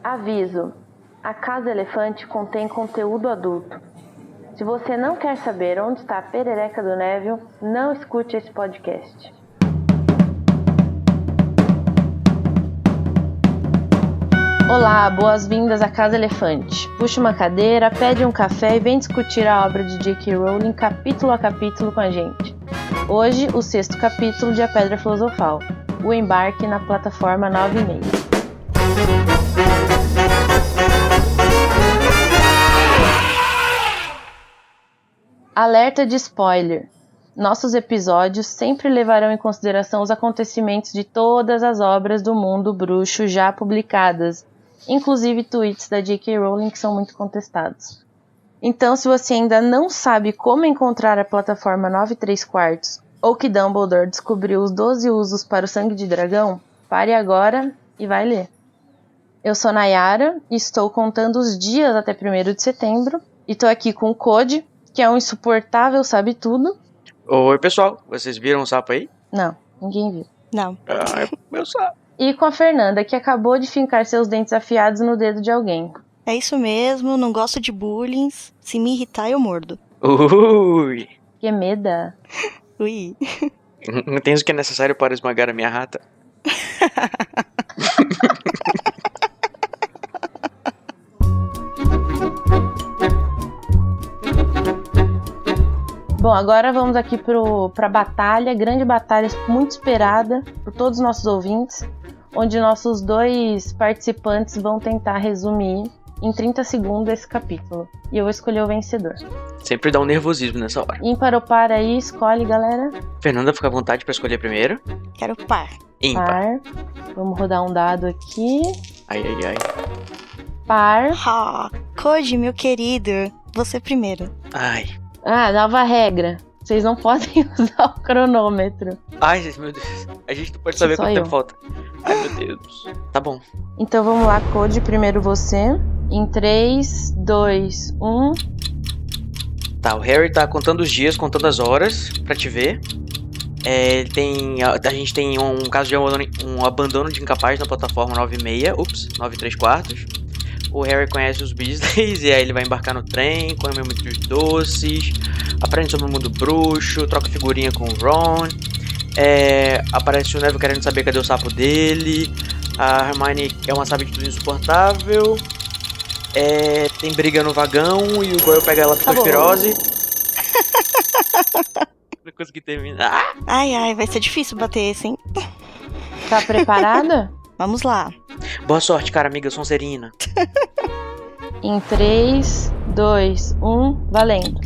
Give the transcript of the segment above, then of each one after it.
Aviso: a Casa Elefante contém conteúdo adulto. Se você não quer saber onde está a perereca do Neville, não escute esse podcast. Olá, boas-vindas à Casa Elefante. Puxa uma cadeira, pede um café e vem discutir a obra de J.K. Rowling capítulo a capítulo com a gente. Hoje, o 6º capítulo de A Pedra Filosofal, o embarque na plataforma 9,5. Alerta de spoiler. Nossos episódios sempre levarão em consideração os acontecimentos de todas as obras do mundo bruxo já publicadas, inclusive tweets da J.K. Rowling que são muito contestados. Então, se você ainda não sabe como encontrar a plataforma 9 3/4 ou que Dumbledore descobriu os 12 usos para o sangue de dragão, pare agora e vai ler. Eu sou Nayara e estou contando os dias até 1º de setembro e estou aqui com o Code, que é um insuportável sabe-tudo. Oi, pessoal. Vocês viram o sapo aí? Não, ninguém viu. Não. É meu sapo. E com a Fernanda, que acabou de fincar seus dentes afiados no dedo de alguém. É isso mesmo, não gosto de bullying. Se me irritar, eu mordo. Ui. Que meda. Ui. Não tens o que é necessário para esmagar a minha rata? Bom, agora vamos aqui para a batalha, grande batalha muito esperada por todos os nossos ouvintes, onde nossos 2 participantes vão tentar resumir em 30 segundos esse capítulo. E eu vou escolher o vencedor. Sempre dá um nervosismo nessa hora. Ímpar ou par aí, escolhe, galera. Fernanda, fica à vontade para escolher primeiro. Quero par. Ímpar. Par. Vamos rodar um dado aqui. Ai, ai, ai. Par. Ha! Code, meu querido, você primeiro. Ai. Ah, nova regra. Vocês não podem usar o cronômetro. Ai, meu Deus. A gente não pode saber Só quanto eu. tempo falta. Ai, meu Deus. Tá bom. Então vamos lá, Code, primeiro você. Em 3, 2, 1. Tá, o Harry tá contando os dias, contando as horas pra te ver. A gente tem um caso de um abandono de incapaz na plataforma 9,5. Ups, 9 3/4. O Harry conhece os Weasleys e aí ele vai embarcar no trem, come muitos doces, aprende sobre o mundo bruxo, troca figurinha com o Ron. Aparece o Neville querendo saber cadê o sapo dele. A Hermione é uma sabe-de-tudo insuportável. Tem briga no vagão e o Goyle pega ela por pirose. Não consegui terminar. Ai, vai ser difícil bater esse, hein? Tá preparada? Vamos lá. Boa sorte, cara amiga Sonserina. Em 3, 2, 1, valendo.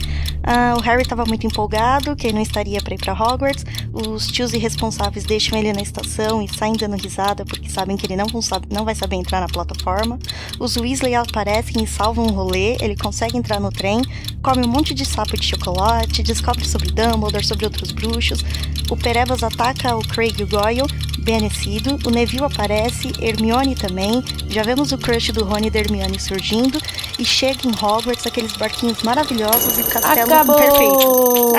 O Harry tava muito empolgado, que ele não estaria pra ir pra Hogwarts. Os tios irresponsáveis deixam ele na estação e saem dando risada porque sabem que ele não vai saber entrar na plataforma. Os Weasley aparecem e salvam o rolê, ele consegue entrar no trem, come um monte de sapo de chocolate, descobre sobre Dumbledore, sobre outros bruxos. O Perebas ataca o Craig e o Goyle, Benecido. O Neville aparece, Hermione também. Já vemos o crush do Rony e da Hermione surgindo. E chega em Hogwarts, aqueles barquinhos maravilhosos e castelo perfeito.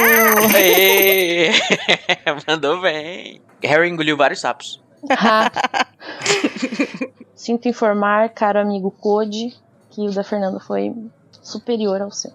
Aê! Mandou bem. Harry engoliu vários sapos. Sinto informar, caro amigo Code, que o da Fernanda foi superior ao seu.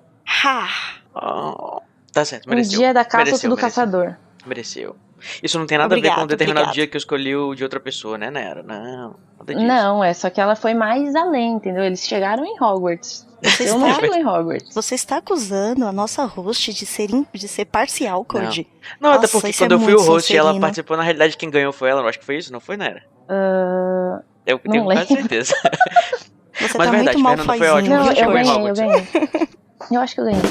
Tá certo, mereceu. Um dia da caça do caçador. Mereceu. Isso não tem nada a ver com um determinado dia que eu escolhi o de outra pessoa, né, Nayara? Não, nada disso. Não, só que ela foi mais além, entendeu? Eles chegaram em Hogwarts. Eu não chego em Hogwarts. Você está acusando a nossa host de ser parcial, Code? Não, Nossa, até porque quando eu fui o host e ela participou, na realidade quem ganhou foi ela. Eu acho que foi isso, não foi, Nayara? Eu tenho quase certeza. Você mas tá verdade, muito mal Fernanda foi ótimo. Não, eu Hogwarts. ganhei. Eu acho que eu ganhei.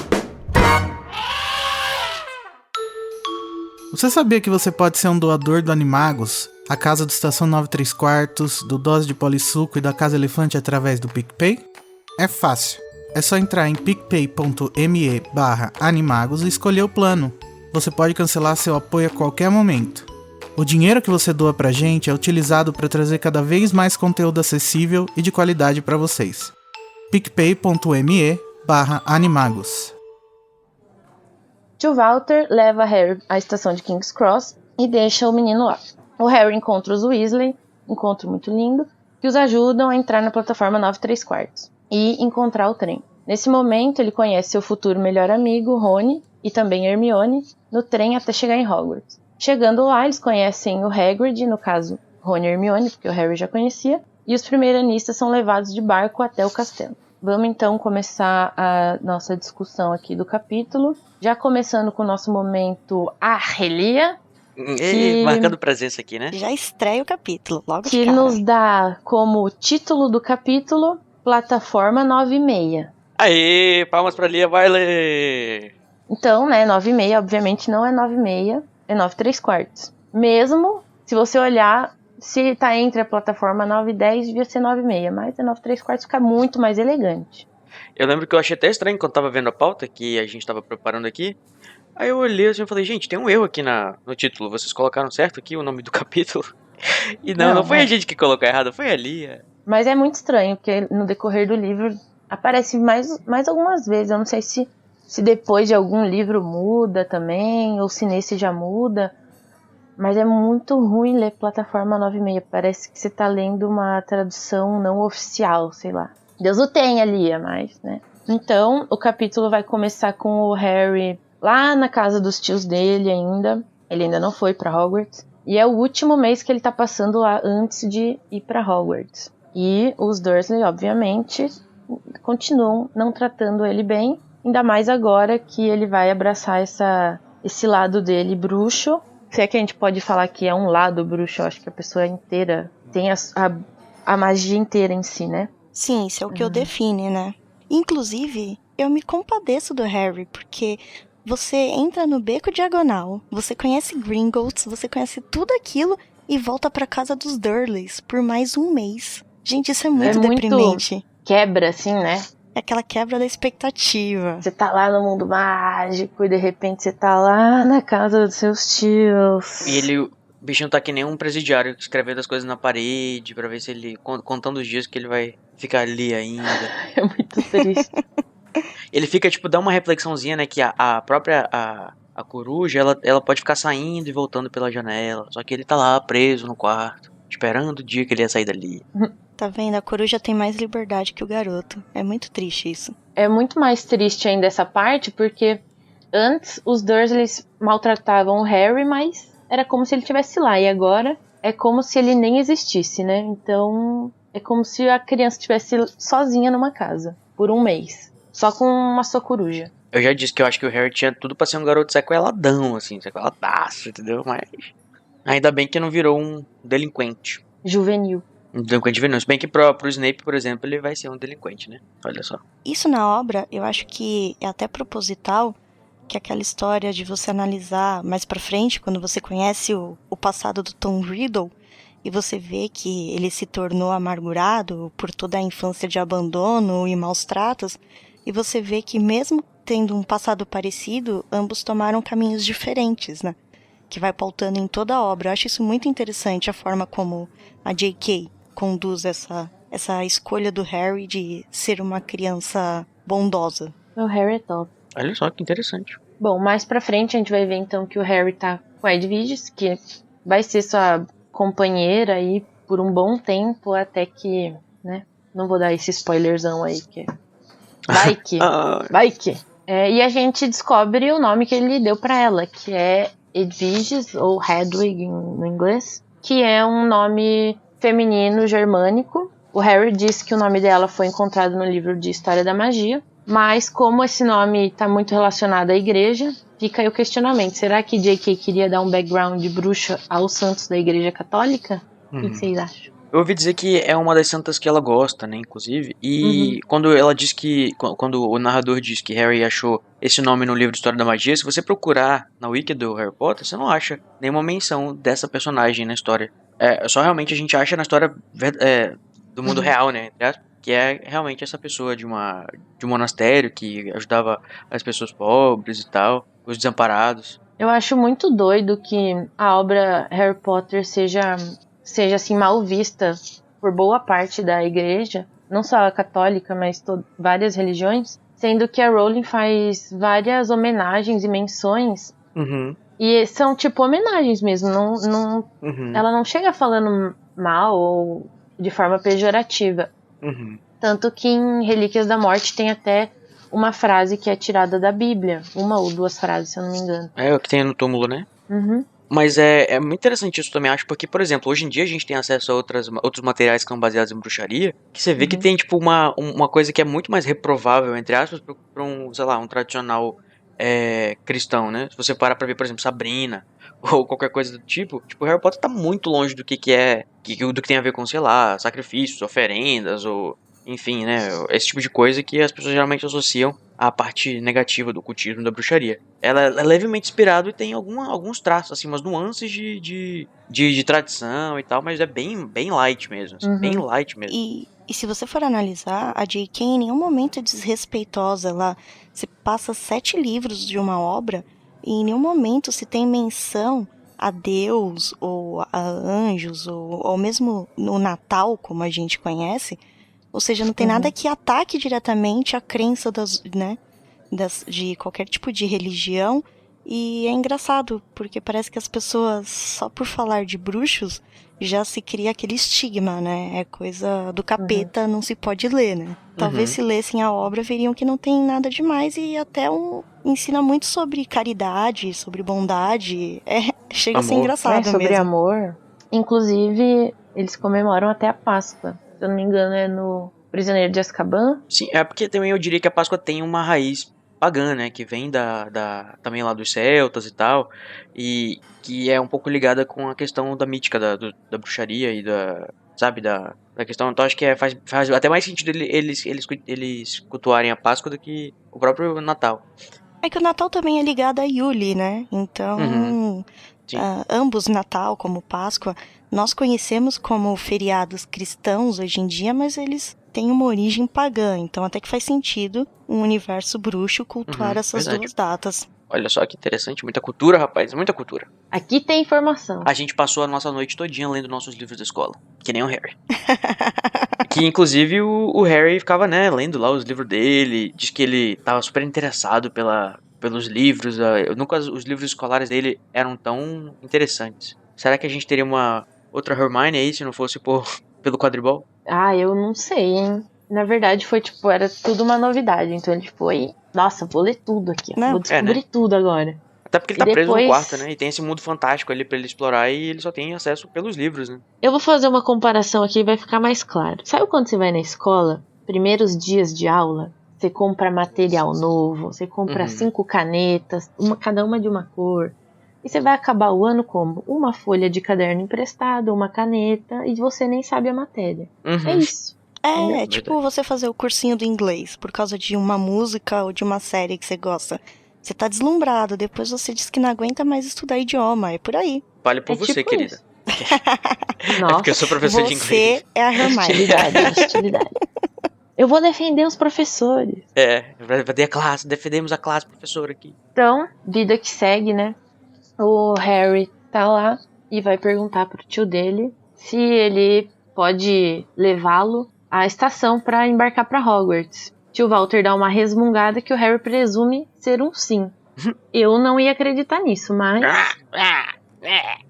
Você sabia que você pode ser um doador do Animagos, a casa do Estação 9 3/4, do Dose de Polissuco e da Casa Elefante através do PicPay? É fácil. É só entrar em picpay.me/animagos e escolher o plano. Você pode cancelar seu apoio a qualquer momento. O dinheiro que você doa pra gente é utilizado para trazer cada vez mais conteúdo acessível e de qualidade para vocês. picpay.me/animagos. Tio Walter leva Harry à estação de King's Cross e deixa o menino lá. O Harry encontra os Weasley, encontro muito lindo, que os ajudam a entrar na plataforma 9¾ e encontrar o trem. Nesse momento, ele conhece seu futuro melhor amigo, Rony, e também Hermione, no trem até chegar em Hogwarts. Chegando lá, eles conhecem o Hagrid, no caso, Rony e Hermione, porque o Harry já conhecia, e os primeiranistas são levados de barco até o castelo. Vamos então começar a nossa discussão aqui do capítulo, já começando com o nosso momento Arrelia, Marcando presença aqui, né? Já estreia o capítulo, logo de que cara. nos dá como título do capítulo Plataforma 9/6. Aê, palmas pra Lia Wiley! Então, né, 9/6 obviamente não é 9/6, é 9¾ Mesmo se você olhar, se tá entre a plataforma 9 e 10, devia ser 9/6, mas é 9¾ fica muito mais elegante. Eu lembro que eu achei até estranho quando tava vendo a pauta que a gente tava preparando aqui. Aí eu olhei assim e falei, gente, tem um erro aqui no título. Vocês colocaram certo aqui o nome do capítulo? E não foi a gente que colocou errado, foi a Lia. Mas é muito estranho, porque no decorrer do livro aparece mais algumas vezes. Eu não sei se depois de algum livro muda também, ou se nesse já muda. Mas é muito ruim ler plataforma 9/6. Parece que você tá lendo uma tradução não oficial, sei lá. Deus o tenha, Lia, mas, né? Então, o capítulo vai começar com o Harry lá na casa dos tios dele ainda. Ele ainda não foi pra Hogwarts. E é o último mês que ele tá passando lá antes de ir pra Hogwarts. E os Dursley, obviamente, continuam não tratando ele bem. Ainda mais agora que ele vai abraçar esse lado dele bruxo. Se é que a gente pode falar que é um lado bruxo, eu acho que a pessoa inteira tem a magia inteira em si, né? Sim, isso é o que eu define, né? Inclusive, eu me compadeço do Harry, porque você entra no Beco Diagonal, você conhece Gringotts, você conhece tudo aquilo e volta pra casa dos Durleys por mais um mês. Gente, isso é muito deprimente. Quebra, assim, né? É aquela quebra da expectativa. Você tá lá no mundo mágico e de repente você tá lá na casa dos seus tios. E o bichinho tá que nem um presidiário escrevendo as coisas na parede pra ver se ele, contando os dias que ele vai ficar ali ainda. É muito triste. Ele fica, tipo, dá uma reflexãozinha, né, que a própria a coruja, ela pode ficar saindo e voltando pela janela, só que ele tá lá preso no quarto, esperando o dia que ele ia sair dali. Tá vendo? A coruja tem mais liberdade que o garoto. É muito triste isso. É muito mais triste ainda essa parte, porque antes os Dursleys maltratavam o Harry, mas era como se ele estivesse lá. E agora é como se ele nem existisse, né? Então é como se a criança estivesse sozinha numa casa, por um mês. Só com uma sua coruja. Eu já disse que eu acho que o Harry tinha tudo pra ser um garoto sequeladão, assim, sequeladaço, entendeu? Mas ainda bem que não virou um delinquente. Juvenil. Um delinquente juvenil. Se bem que pro Snape, por exemplo, ele vai ser um delinquente, né? Olha só. Isso na obra, eu acho que é até proposital, que aquela história de você analisar mais pra frente, quando você conhece o passado do Tom Riddle, e você vê que ele se tornou amargurado por toda a infância de abandono e maus tratos, e você vê que mesmo tendo um passado parecido, ambos tomaram caminhos diferentes, né? Que vai pautando em toda a obra. Eu acho isso muito interessante, a forma como a J.K. conduz essa escolha do Harry de ser uma criança bondosa. O Harry é top. Olha só que interessante. Bom, mais pra frente a gente vai ver então que o Harry tá com a Edwiges, que vai ser sua companheira aí por um bom tempo, até que, né, não vou dar esse spoilerzão aí, que vai que, vai que. E a gente descobre o nome que ele deu pra ela, que é Edwiges, ou Hedwig no inglês, que é um nome feminino germânico. O Harry diz que o nome dela foi encontrado no livro de História da Magia, mas como esse nome está muito relacionado à igreja, fica aí o questionamento. Será que J.K. queria dar um background de bruxa aos santos da igreja católica? O que vocês acham? Eu ouvi dizer que é uma das santas que ela gosta, né, inclusive. E quando ela diz que... Quando o narrador diz que Harry achou esse nome no livro de História da Magia, se você procurar na wiki do Harry Potter, você não acha nenhuma menção dessa personagem na história. Só realmente a gente acha na história do mundo real, né, que é realmente essa pessoa de um monastério que ajudava as pessoas pobres e tal, os desamparados. Eu acho muito doido que a obra Harry Potter seja assim mal vista por boa parte da igreja, não só a católica, mas várias religiões, sendo que a Rowling faz várias homenagens e menções, e são tipo homenagens mesmo, ela não chega falando mal ou de forma pejorativa. Uhum. Tanto que em Relíquias da Morte tem até uma frase que é tirada da Bíblia. 1 ou 2 frases, se eu não me engano. É o que tem no túmulo, né? Uhum. Mas é muito interessante isso também, acho, porque, por exemplo, hoje em dia a gente tem acesso a outros materiais que são baseados em bruxaria, que você vê que tem, tipo, uma coisa que é muito mais reprovável, entre aspas, pra um, sei lá, um tradicional cristão, né? Se você parar pra ver, por exemplo, Sabrina, ou qualquer coisa do tipo, Harry Potter tá muito longe do que tem a ver com, sei lá, sacrifícios, oferendas, ou enfim, né? Esse tipo de coisa que as pessoas geralmente associam à parte negativa do cultismo da bruxaria. Ela é levemente inspirado e tem alguns traços, assim, umas nuances de tradição e tal, mas é bem light mesmo. Assim, bem light mesmo. E se você for analisar, a J.K. em nenhum momento é desrespeitosa. Ela se passa 7 livros de uma obra e em nenhum momento se tem menção a Deus ou a anjos ou mesmo no Natal, como a gente conhece. Ou seja, não tem nada que ataque diretamente a crença de qualquer tipo de religião. E é engraçado, porque parece que as pessoas, só por falar de bruxos, já se cria aquele estigma, né? É coisa do capeta, não se pode ler, né? Talvez se lessem a obra, veriam que não tem nada demais e até ensina muito sobre caridade, sobre bondade. Chega a ser engraçado mesmo. Sobre amor. Inclusive, eles comemoram até a Páscoa. Se eu não me engano, é no Prisioneiro de Azkaban. Sim, é porque também eu diria que a Páscoa tem uma raiz pagã, né, que vem também lá dos celtas e tal, e que é um pouco ligada com a questão da mítica da bruxaria e da questão. Então acho que faz até mais sentido eles cultuarem a Páscoa do que o próprio Natal. É que o Natal também é ligado a Yule, né? Então, ambos, Natal como Páscoa, nós conhecemos como feriados cristãos hoje em dia, mas eles têm uma origem pagã. Então até que faz sentido um universo bruxo cultuar essas duas datas. Olha só que interessante, muita cultura, rapaz, muita cultura. Aqui tem informação. A gente passou a nossa noite todinha lendo nossos livros da escola, que nem o Harry. Que inclusive o Harry ficava, né, lendo lá os livros dele, diz que ele tava super interessado pelos livros, nunca os livros escolares dele eram tão interessantes. Será que a gente teria uma outra Hermione aí se não fosse pelo quadribol? Ah, eu não sei, hein. Na verdade era tudo uma novidade, então ele foi, nossa, vou ler tudo aqui, vou descobrir tudo agora. Até porque ele tá preso no quarto, né, e tem esse mundo fantástico ali pra ele explorar e ele só tem acesso pelos livros, né. Eu vou fazer uma comparação aqui e vai ficar mais claro. Sabe quando você vai na escola, primeiros dias de aula, você compra material novo, você compra 5 canetas, cada uma de uma cor, e você vai acabar o ano como? Uma folha de caderno emprestada, uma caneta, e você nem sabe a matéria. É isso. É tipo você fazer o cursinho do inglês por causa de uma música ou de uma série que você gosta. Você tá deslumbrado, depois você diz que não aguenta mais estudar idioma, é por aí. Vale por você, tipo querida. Nossa, é porque eu sou professor de inglês. Você é a Hermione. Hostilidade. Eu vou defender os professores. Defendemos a classe, professor, aqui. Então, vida que segue, né? O Harry tá lá e vai perguntar pro tio dele se ele pode levá-lo à estação para embarcar para Hogwarts. Tio Walter dá uma resmungada que o Harry presume ser um sim. Eu não ia acreditar nisso, mas...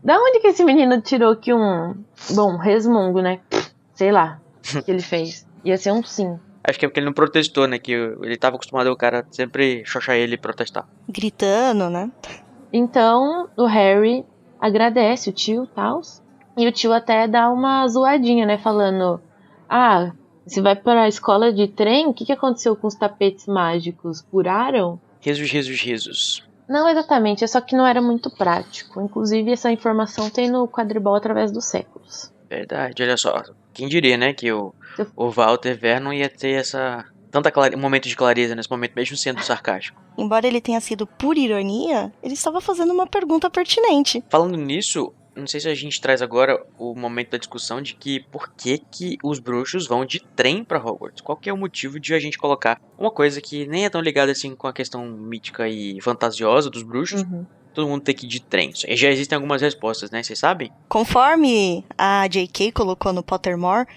Da onde que esse menino tirou que resmungo, né? Sei lá, que ele fez. Ia ser um sim. Acho que é porque ele não protestou, né? Que ele tava acostumado o cara sempre xoxar ele e protestar. Gritando, né? Então, o Harry agradece o tio e tal. E o tio até dá uma zoadinha, né? Falando... Ah, você vai para a escola de trem? O que aconteceu com os tapetes mágicos? Curaram? Risos. Não exatamente, é só que não era muito prático. Inclusive, essa informação tem no quadribol através dos séculos. Verdade, olha só. Quem diria, né? Que o Walter Vernon ia ter um momento de clareza nesse momento, mesmo sendo sarcástico. Embora ele tenha sido por ironia, ele estava fazendo uma pergunta pertinente. Falando nisso... Não sei se a gente traz agora o momento da discussão de que por que os bruxos vão de trem pra Hogwarts. Qual que é o motivo de a gente colocar uma coisa que nem é tão ligada assim com a questão mítica e fantasiosa dos bruxos. Todo mundo tem que ir de trem. E já existem algumas respostas, né? Vocês sabem? Conforme a J.K. colocou no Pottermore,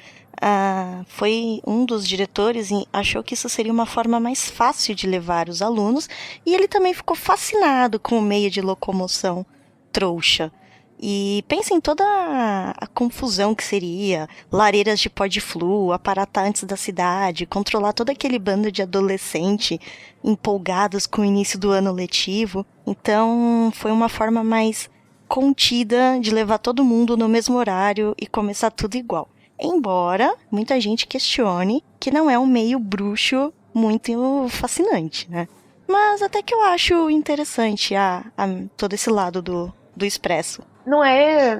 foi um dos diretores e achou que isso seria uma forma mais fácil de levar os alunos. E ele também ficou fascinado com o meio de locomoção trouxa. E pensa em toda a confusão que seria, lareiras de pó de flu, aparatar antes da cidade, controlar todo aquele bando de adolescente empolgados com o início do ano letivo. Então, foi uma forma mais contida de levar todo mundo no mesmo horário e começar tudo igual. Embora muita gente questione que não é um meio bruxo muito fascinante, né? Mas até que eu acho interessante todo esse lado do Expresso. Não é,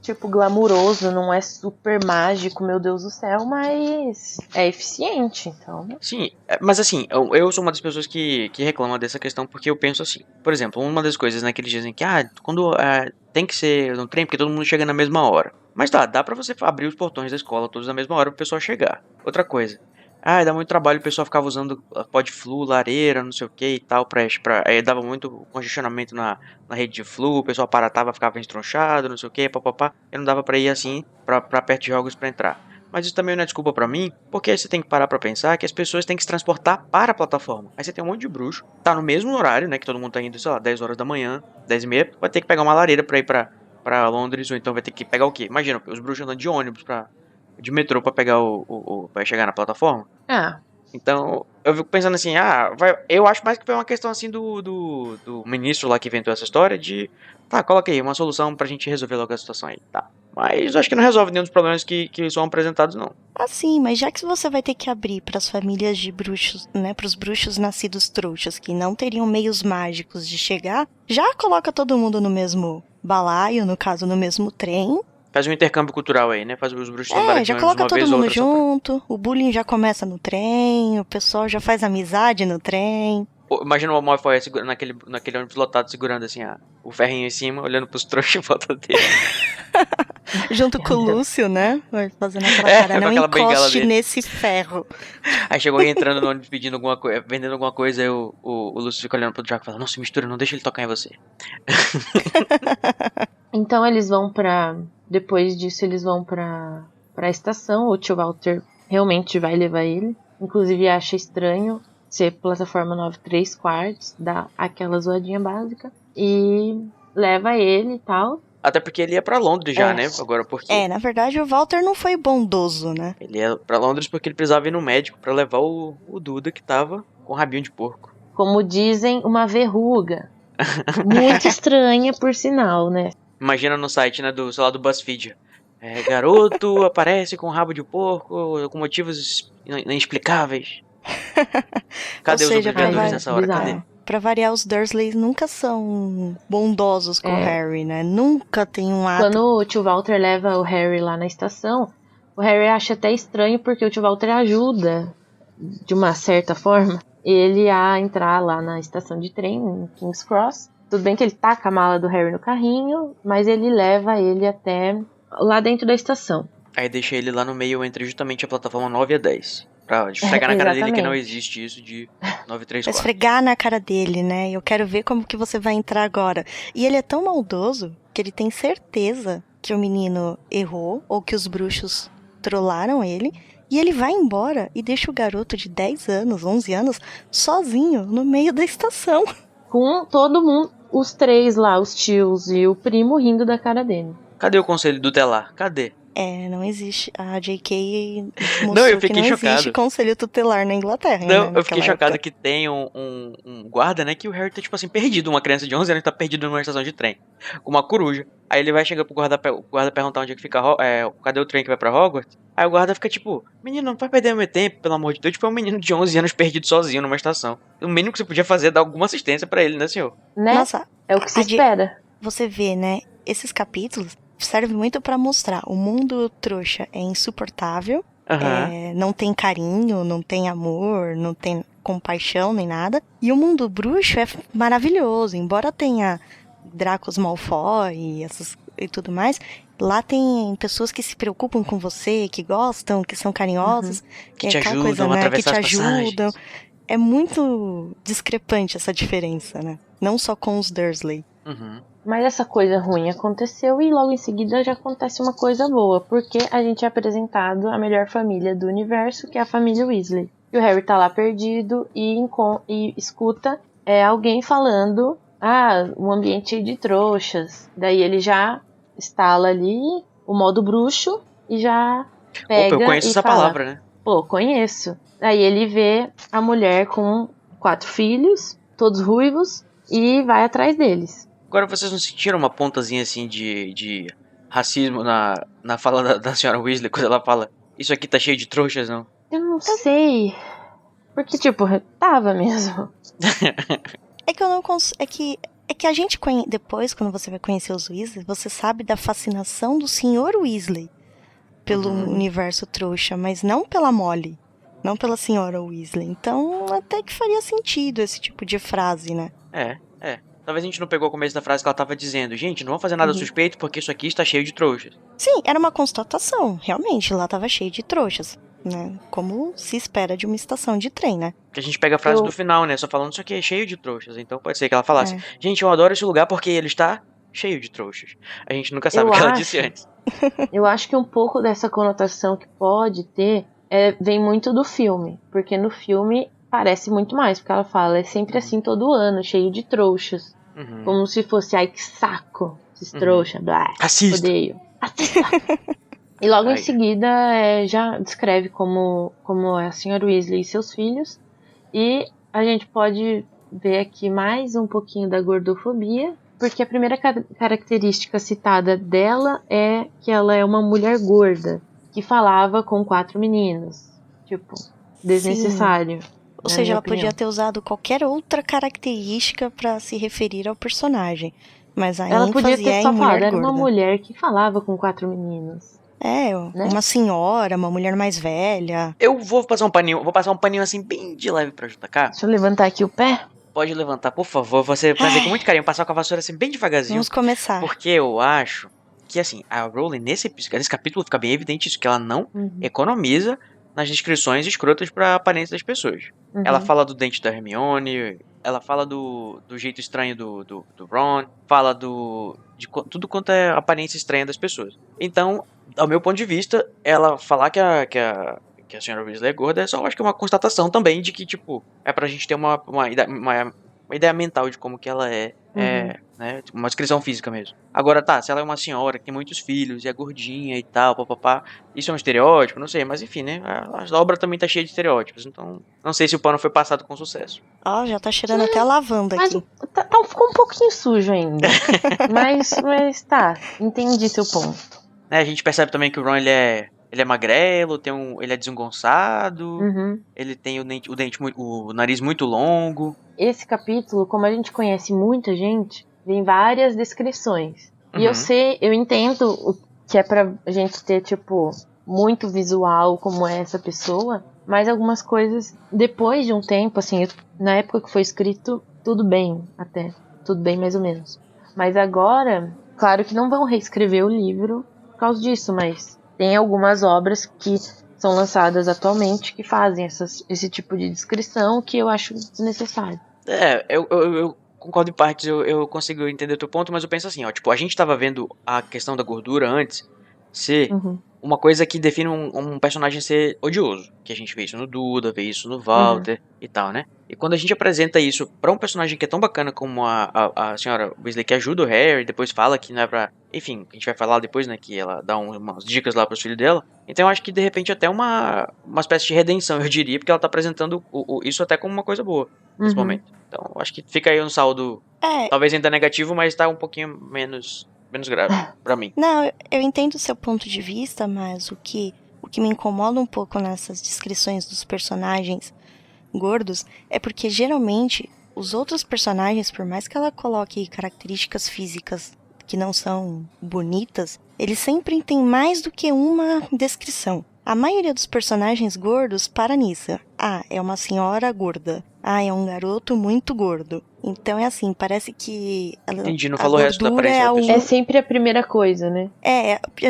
tipo, glamuroso, não é super mágico, meu Deus do céu, mas é eficiente, então. Sim, mas assim, eu sou uma das pessoas que reclama dessa questão porque eu penso assim. Por exemplo, uma das coisas, né, que eles dizem que, quando tem que ser no trem porque todo mundo chega na mesma hora. Mas dá pra você abrir os portões da escola todos na mesma hora pro pessoal chegar. Outra coisa. Dá muito trabalho, o pessoal ficava usando pó de flu, lareira, não sei o que e tal, aí dava muito congestionamento na rede de flu, o pessoal aparatava, ficava estronchado, não sei o que, papapá, e não dava pra ir assim, pra perto de jogos pra entrar. Mas isso também não é desculpa pra mim, porque aí você tem que parar pra pensar que as pessoas têm que se transportar para a plataforma. Aí você tem um monte de bruxo, tá no mesmo horário, né, que todo mundo tá indo, sei lá, 10 horas da manhã, 10h30, vai ter que pegar uma lareira pra ir pra Londres, ou então vai ter que pegar o quê? Imagina, os bruxos andando de ônibus de metrô pra pegar pra chegar na plataforma. Então, eu fico pensando assim, eu acho mais que foi uma questão assim do ministro lá que inventou essa história de, coloca aí uma solução pra gente resolver logo a situação aí, tá. Mas eu acho que não resolve nenhum dos problemas que são apresentados, não. Sim, mas já que você vai ter que abrir pras famílias de bruxos, né, pros bruxos nascidos trouxas, que não teriam meios mágicos de chegar, já coloca todo mundo no mesmo balaio, no caso, no mesmo trem. Faz um intercâmbio cultural aí, né? Faz os bruxos andarem de já ônibus coloca uma todo vez ou mundo outra junto, o bullying já começa no trem, o pessoal já faz amizade no trem. Imagina o Malfoy naquele ônibus lotado segurando assim, o ferrinho em cima, olhando pros trouxas em volta dele. Junto com o Lúcio, né? Vai fazendo aquela cara, não encoste nesse ferro. Aí chegou aí entrando no ônibus pedindo alguma coisa, vendendo alguma coisa, aí o Lúcio fica olhando pro Draco e fala, não se mistura, não deixa ele tocar em você. Então eles vão depois disso eles vão pra estação, o tio Walter realmente vai levar ele. Inclusive acha estranho ser plataforma 9 3/4, dá aquela zoadinha básica. E leva ele e tal. Até porque ele ia pra Londres já, né? Agora porque... na verdade o Walter não foi bondoso, né? Ele ia pra Londres porque ele precisava ir no médico pra levar o Duda que tava com rabinho de porco. Como dizem, uma verruga. Muito estranha, por sinal, né? Imagina no site, né, do BuzzFeed. Garoto aparece com rabo de porco com motivos inexplicáveis. Cadê os obrigadores nessa hora? Cadê? Pra variar, os Dursleys nunca são bondosos com o Harry, né? Nunca tem um ato... Quando o tio Walter leva o Harry lá na estação, o Harry acha até estranho porque o tio Walter ajuda, de uma certa forma, ele a entrar lá na estação de trem, em King's Cross. Tudo bem que ele taca a mala do Harry no carrinho, mas ele leva ele até lá dentro da estação. Aí deixa ele lá no meio entre justamente a plataforma 9 e a 10. Pra esfregar na cara dele que não existe isso de 9 3 4. Pra esfregar na cara dele, né? Eu quero ver como que você vai entrar agora. E ele é tão maldoso que ele tem certeza que o menino errou ou que os bruxos trollaram ele. E ele vai embora e deixa o garoto de 10 anos, 11 anos, sozinho no meio da estação. Com todo mundo, os três lá, os tios e o primo rindo da cara dele. Cadê o conselho tutelar? Cadê? Não existe. A J.K. mostrou não, eu fiquei que não chocado. Existe conselho tutelar na Inglaterra. Não, né, eu fiquei chocado que tem um guarda, né, que o Harry tá, tipo assim, perdido. Uma criança de 11 anos tá perdido numa estação de trem. Com uma coruja. Aí ele vai chegar pro guarda perguntar onde é que fica, cadê o trem que vai pra Hogwarts? Aí o guarda fica tipo, menino, não vai perder meu tempo, pelo amor de Deus. Tipo, é um menino de 11 anos perdido sozinho numa estação. O mínimo que você podia fazer é dar alguma assistência pra ele, né, senhor? Né? Nossa, é o que se espera. Você vê, né, esses capítulos serve muito pra mostrar o mundo trouxa é insuportável, não tem carinho, não tem amor, não tem compaixão nem nada, e o mundo bruxo é maravilhoso, embora tenha Dracos Malfoy e tudo mais, lá tem pessoas que se preocupam com você, que gostam, que são carinhosas, que te ajudam a atravessar que te ajudam. É muito discrepante essa diferença, né? Não só com os Dursley. Mas essa coisa ruim aconteceu e logo em seguida já acontece uma coisa boa, porque a gente é apresentado a melhor família do universo, que é a família Weasley. E o Harry tá lá perdido e escuta alguém falando um ambiente cheio de trouxas. Daí ele já instala ali o modo bruxo e já pega Opa, eu conheço e essa fala, palavra, né? Pô, conheço. Daí ele vê a mulher com 4 filhos, todos ruivos, e vai atrás deles. Agora, vocês não sentiram uma pontazinha assim de racismo na fala da senhora Weasley, quando ela fala, isso aqui tá cheio de trouxas, não? Eu não sei. Porque, tipo, tava mesmo. É que eu não consigo. É que a gente depois, quando você vai conhecer os Weasley, você sabe da fascinação do Sr. Weasley pelo universo trouxa, mas não pela Molly, não pela senhora Weasley. Então, até que faria sentido esse tipo de frase, né? É. Talvez a gente não pegou o começo da frase que ela tava dizendo. Gente, não vamos fazer nada suspeito porque isso aqui está cheio de trouxas. Sim, era uma constatação. Realmente, lá tava cheio de trouxas, né? Como se espera de uma estação de trem, né? Que a gente pega a frase do final, né? Só falando isso aqui é cheio de trouxas. Então pode ser que ela falasse, gente, eu adoro esse lugar porque ele está cheio de trouxas. A gente nunca sabe o que ela disse antes. Eu acho que um pouco dessa conotação que pode ter vem muito do filme. Porque no filme parece muito mais. Porque ela fala, é sempre assim todo ano, cheio de trouxas. Como se fosse, ai que saco, esses trouxas, blá, Assista. odeio. Assista. E logo em seguida já descreve como é a senhora Weasley e seus filhos. E a gente pode ver aqui mais um pouquinho da gordofobia. Porque a primeira característica citada dela é que ela é uma mulher gorda. Que falava com 4 meninos. Tipo, desnecessário. Ou seja, ela podia ter usado qualquer outra característica pra se referir ao personagem. Mas a ela podia ênfase ter é só em falado, mulher era gorda. uma mulher que falava com 4 meninos. Né? Uma senhora, uma mulher mais velha. Eu vou passar um paninho assim bem de leve pra JK. Deixa eu levantar aqui o pé. Pode levantar, por favor. Você fazer com muito carinho, passar com a vassoura assim bem devagarzinho. Vamos começar. Porque eu acho que assim, a Rowling nesse capítulo fica bem evidente isso, que ela não economiza nas descrições escrotas pra aparência das pessoas. Ela fala do dente da Hermione, ela fala do jeito estranho do Ron, fala de tudo quanto é aparência estranha das pessoas. Então, ao meu ponto de vista, ela falar que a senhora Weasley é gorda é só, acho que uma constatação também de que, tipo, é pra gente ter uma ideia mental de como que ela é, né, uma descrição física mesmo. Agora tá, se ela é uma senhora que tem muitos filhos e é gordinha e tal, papapá, isso é um estereótipo, não sei, mas enfim, né, a obra também tá cheia de estereótipos, então não sei se o pano foi passado com sucesso. Já tá cheirando até a lavanda aqui. Ficou um pouquinho sujo ainda. mas tá, entendi seu ponto. A gente percebe também que o Ron, ele é magrelo, ele é desengonçado, ele tem o nariz muito longo. Esse capítulo, como a gente conhece muita gente, vem várias descrições. E eu entendo que é pra gente ter, tipo, muito visual como é essa pessoa, mas algumas coisas, depois de um tempo, assim, na época que foi escrito, tudo bem mais ou menos. Mas agora, claro que não vão reescrever o livro por causa disso, mas tem algumas obras que são lançadas atualmente que fazem esse tipo de descrição que eu acho desnecessário. Eu concordo em partes, eu consigo entender o teu ponto, mas eu penso assim, ó, tipo, a gente tava vendo a questão da gordura antes ser uma coisa que define um personagem ser odioso, que a gente vê isso no Duda, vê isso no Walter e tal, né? E quando a gente apresenta isso pra um personagem que é tão bacana como a senhora Weasley, que ajuda o Harry, depois fala que não é pra... Enfim, a gente vai falar depois, né, que ela dá umas dicas lá pros filhos dela. Então eu acho que de repente até uma espécie de redenção, eu diria, porque ela tá apresentando isso até como uma coisa boa nesse momento. Então eu acho que fica aí um saldo, talvez ainda negativo, mas tá um pouquinho menos grave pra mim. Não, eu entendo o seu ponto de vista, mas o que me incomoda um pouco nessas descrições dos personagens gordos é porque geralmente os outros personagens, por mais que ela coloque características físicas que não são bonitas, eles sempre têm mais do que uma descrição. A maioria dos personagens gordos para nisso. É uma senhora gorda. É um garoto muito gordo. Então é assim, parece que Entendi, não falou o resto da aparência da pessoa. É sempre a primeira coisa, né?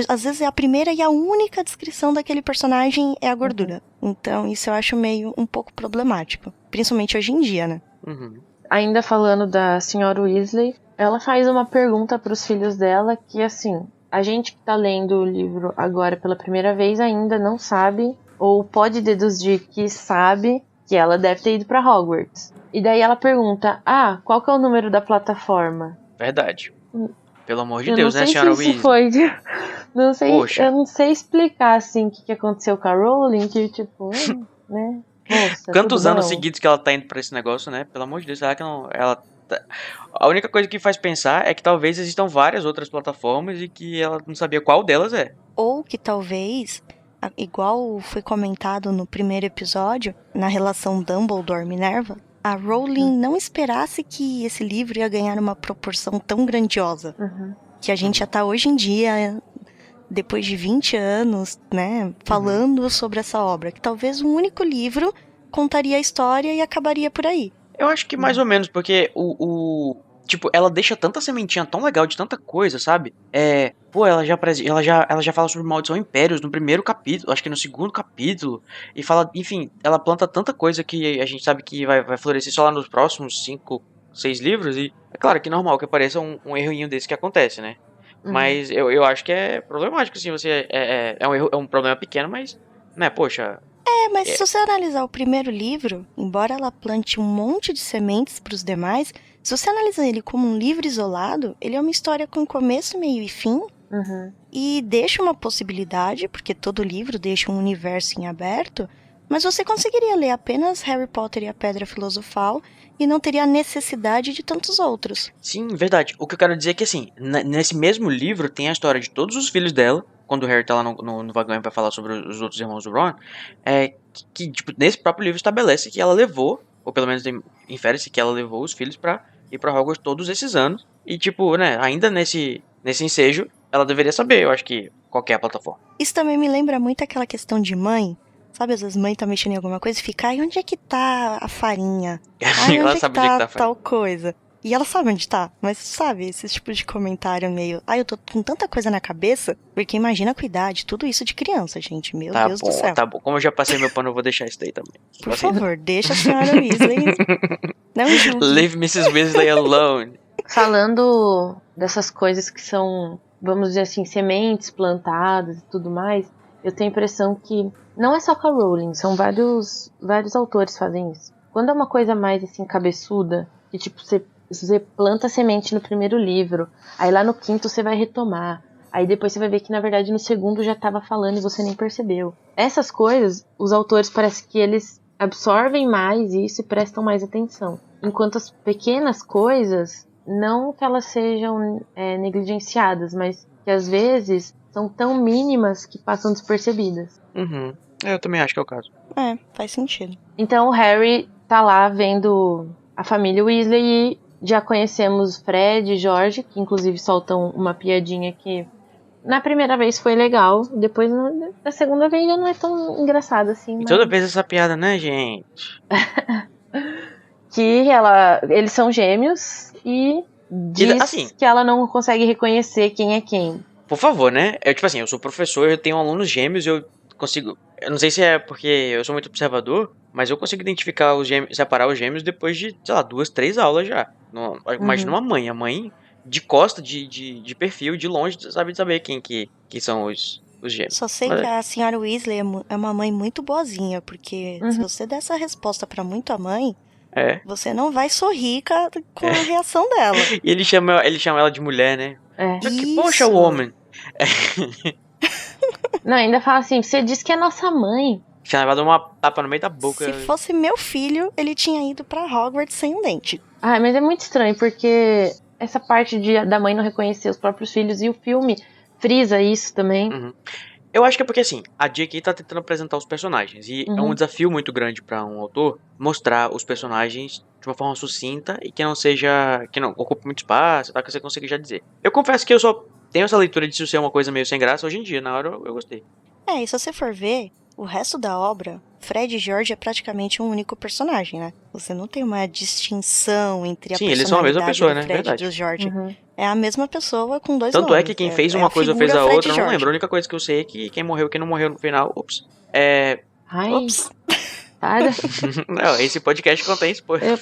Às vezes é a primeira e a única descrição daquele personagem é a gordura. Então isso eu acho meio um pouco problemático. Principalmente hoje em dia, né? Ainda falando da senhora Weasley, ela faz uma pergunta pros filhos dela que, assim, a gente que tá lendo o livro agora pela primeira vez ainda não sabe, ou pode deduzir que sabe, que ela deve ter ido pra Hogwarts. E daí ela pergunta, qual que é o número da plataforma? Verdade. Pelo amor de Eu Deus, não né, sei senhora se isso Weasley? foi... Não sei, Poxa. eu não sei explicar, assim, o que aconteceu com a Rowling, que tipo, né? Moça, Quantos tudo anos bom? seguidos que ela tá indo pra esse negócio, né? Pelo amor de Deus, será que não... A única coisa que faz pensar é que talvez existam várias outras plataformas e que ela não sabia qual delas é. Ou que talvez, igual foi comentado no primeiro episódio, na relação Dumbledore-Minerva, a Rowling não esperasse que esse livro ia ganhar uma proporção tão grandiosa. Que a gente já tá hoje em dia, depois de 20 anos, né, falando sobre essa obra. Que talvez um único livro contaria a história e acabaria por aí. Eu acho que mais ou menos, porque tipo, ela deixa tanta sementinha tão legal de tanta coisa, sabe? Ela já fala sobre Maldição Impérios no primeiro capítulo, acho que no segundo capítulo. E fala, enfim, ela planta tanta coisa que a gente sabe que vai florescer só lá nos próximos 5, 6 livros. E é claro que é normal que apareça um errinho desse que acontece, né? Mas eu acho que é problemático, assim, é um erro, é um problema pequeno, mas, né, poxa... Mas se você analisar o primeiro livro, embora ela plante um monte de sementes para os demais, se você analisar ele como um livro isolado, ele é uma história com começo, meio e fim, e deixa uma possibilidade, porque todo livro deixa um universo em aberto, mas você conseguiria ler apenas Harry Potter e a Pedra Filosofal e não teria a necessidade de tantos outros. Sim, verdade. O que eu quero dizer é que, assim, nesse mesmo livro tem a história de todos os filhos dela, quando o Harry tá lá no vagão pra falar sobre os outros irmãos do Ron, que tipo, nesse próprio livro estabelece que ela levou, ou pelo menos infere-se que ela levou os filhos pra ir pra Hogwarts todos esses anos, e tipo, né, ainda nesse ensejo, ela deveria saber, eu acho que, qualquer plataforma. Isso também me lembra muito aquela questão de mãe, sabe, às vezes mãe tá mexendo em alguma coisa e fica, onde é que tá a farinha? Onde Ela é que sabe onde é que tá a farinha. tal coisa? E ela sabe onde tá, mas sabe, esse tipo de comentário meio... eu tô com tanta coisa na cabeça, porque imagina cuidar de tudo isso de criança, gente, meu Deus do céu. Tá bom, como eu já passei meu pano, eu vou deixar isso daí também. Por favor, deixa a senhora Weasley, não julgue. Leave Mrs. Weasley alone. Falando dessas coisas que são, vamos dizer assim, sementes plantadas e tudo mais, eu tenho a impressão que não é só com a Rowling, são vários autores fazem isso. Quando é uma coisa mais assim, cabeçuda, que tipo, você planta semente no primeiro livro, aí lá no quinto você vai retomar, aí depois você vai ver que na verdade no segundo já estava falando e você nem percebeu. Essas coisas, os autores parece que eles absorvem mais isso e prestam mais atenção. Enquanto as pequenas coisas, não que elas sejam negligenciadas, mas que às vezes são tão mínimas que passam despercebidas. Eu também acho que é o caso. Faz sentido. Então o Harry tá lá vendo a família Weasley e já conhecemos Fred e George, que inclusive soltam uma piadinha que na primeira vez foi legal, depois na segunda vez já não é tão engraçado assim. E toda vez essa piada, né, gente? Que eles são gêmeos e diz assim, que ela não consegue reconhecer quem é quem. Por favor, né? Tipo assim, eu sou professor, eu tenho alunos gêmeos, eu consigo... Eu não sei se é porque eu sou muito observador, mas eu consigo identificar os gêmeos, separar os gêmeos depois de, sei lá, 2, 3 aulas já. Imagina uma mãe. A mãe de costa, de perfil, de longe, sabe saber quem que são os gêmeos. Só sei que a senhora Weasley é uma mãe muito boazinha, porque se você der essa resposta pra muita mãe, você não vai sorrir com a reação dela. E ele chama ela de mulher, né? Poxa, woman. Não, ainda fala assim, você disse que é nossa mãe. Tinha levado uma tapa no meio da boca. Se fosse meu filho, ele tinha ido pra Hogwarts sem um dente. Mas é muito estranho, porque essa parte da mãe não reconhecer os próprios filhos, e o filme frisa isso também. Eu acho que é porque, assim, a J.K. tá tentando apresentar os personagens. E é um desafio muito grande pra um autor mostrar os personagens de uma forma sucinta e que não ocupe muito espaço, tá? Que você consiga já dizer. Eu confesso que eu só tenho essa leitura de isso ser uma coisa meio sem graça hoje em dia. Na hora eu gostei. E se você for ver, o resto da obra, Fred e George é praticamente um único personagem, né? Você não tem uma distinção entre a personalidade eles são a mesma pessoa, do né? Fred Verdade. e do George. É a mesma pessoa com dois Tanto nomes. é que quem fez uma coisa ou fez a Fred outra, eu não George. lembro. A única coisa que eu sei é que quem morreu e quem não morreu no final, Ups. Para. Não, esse podcast contém spoiler.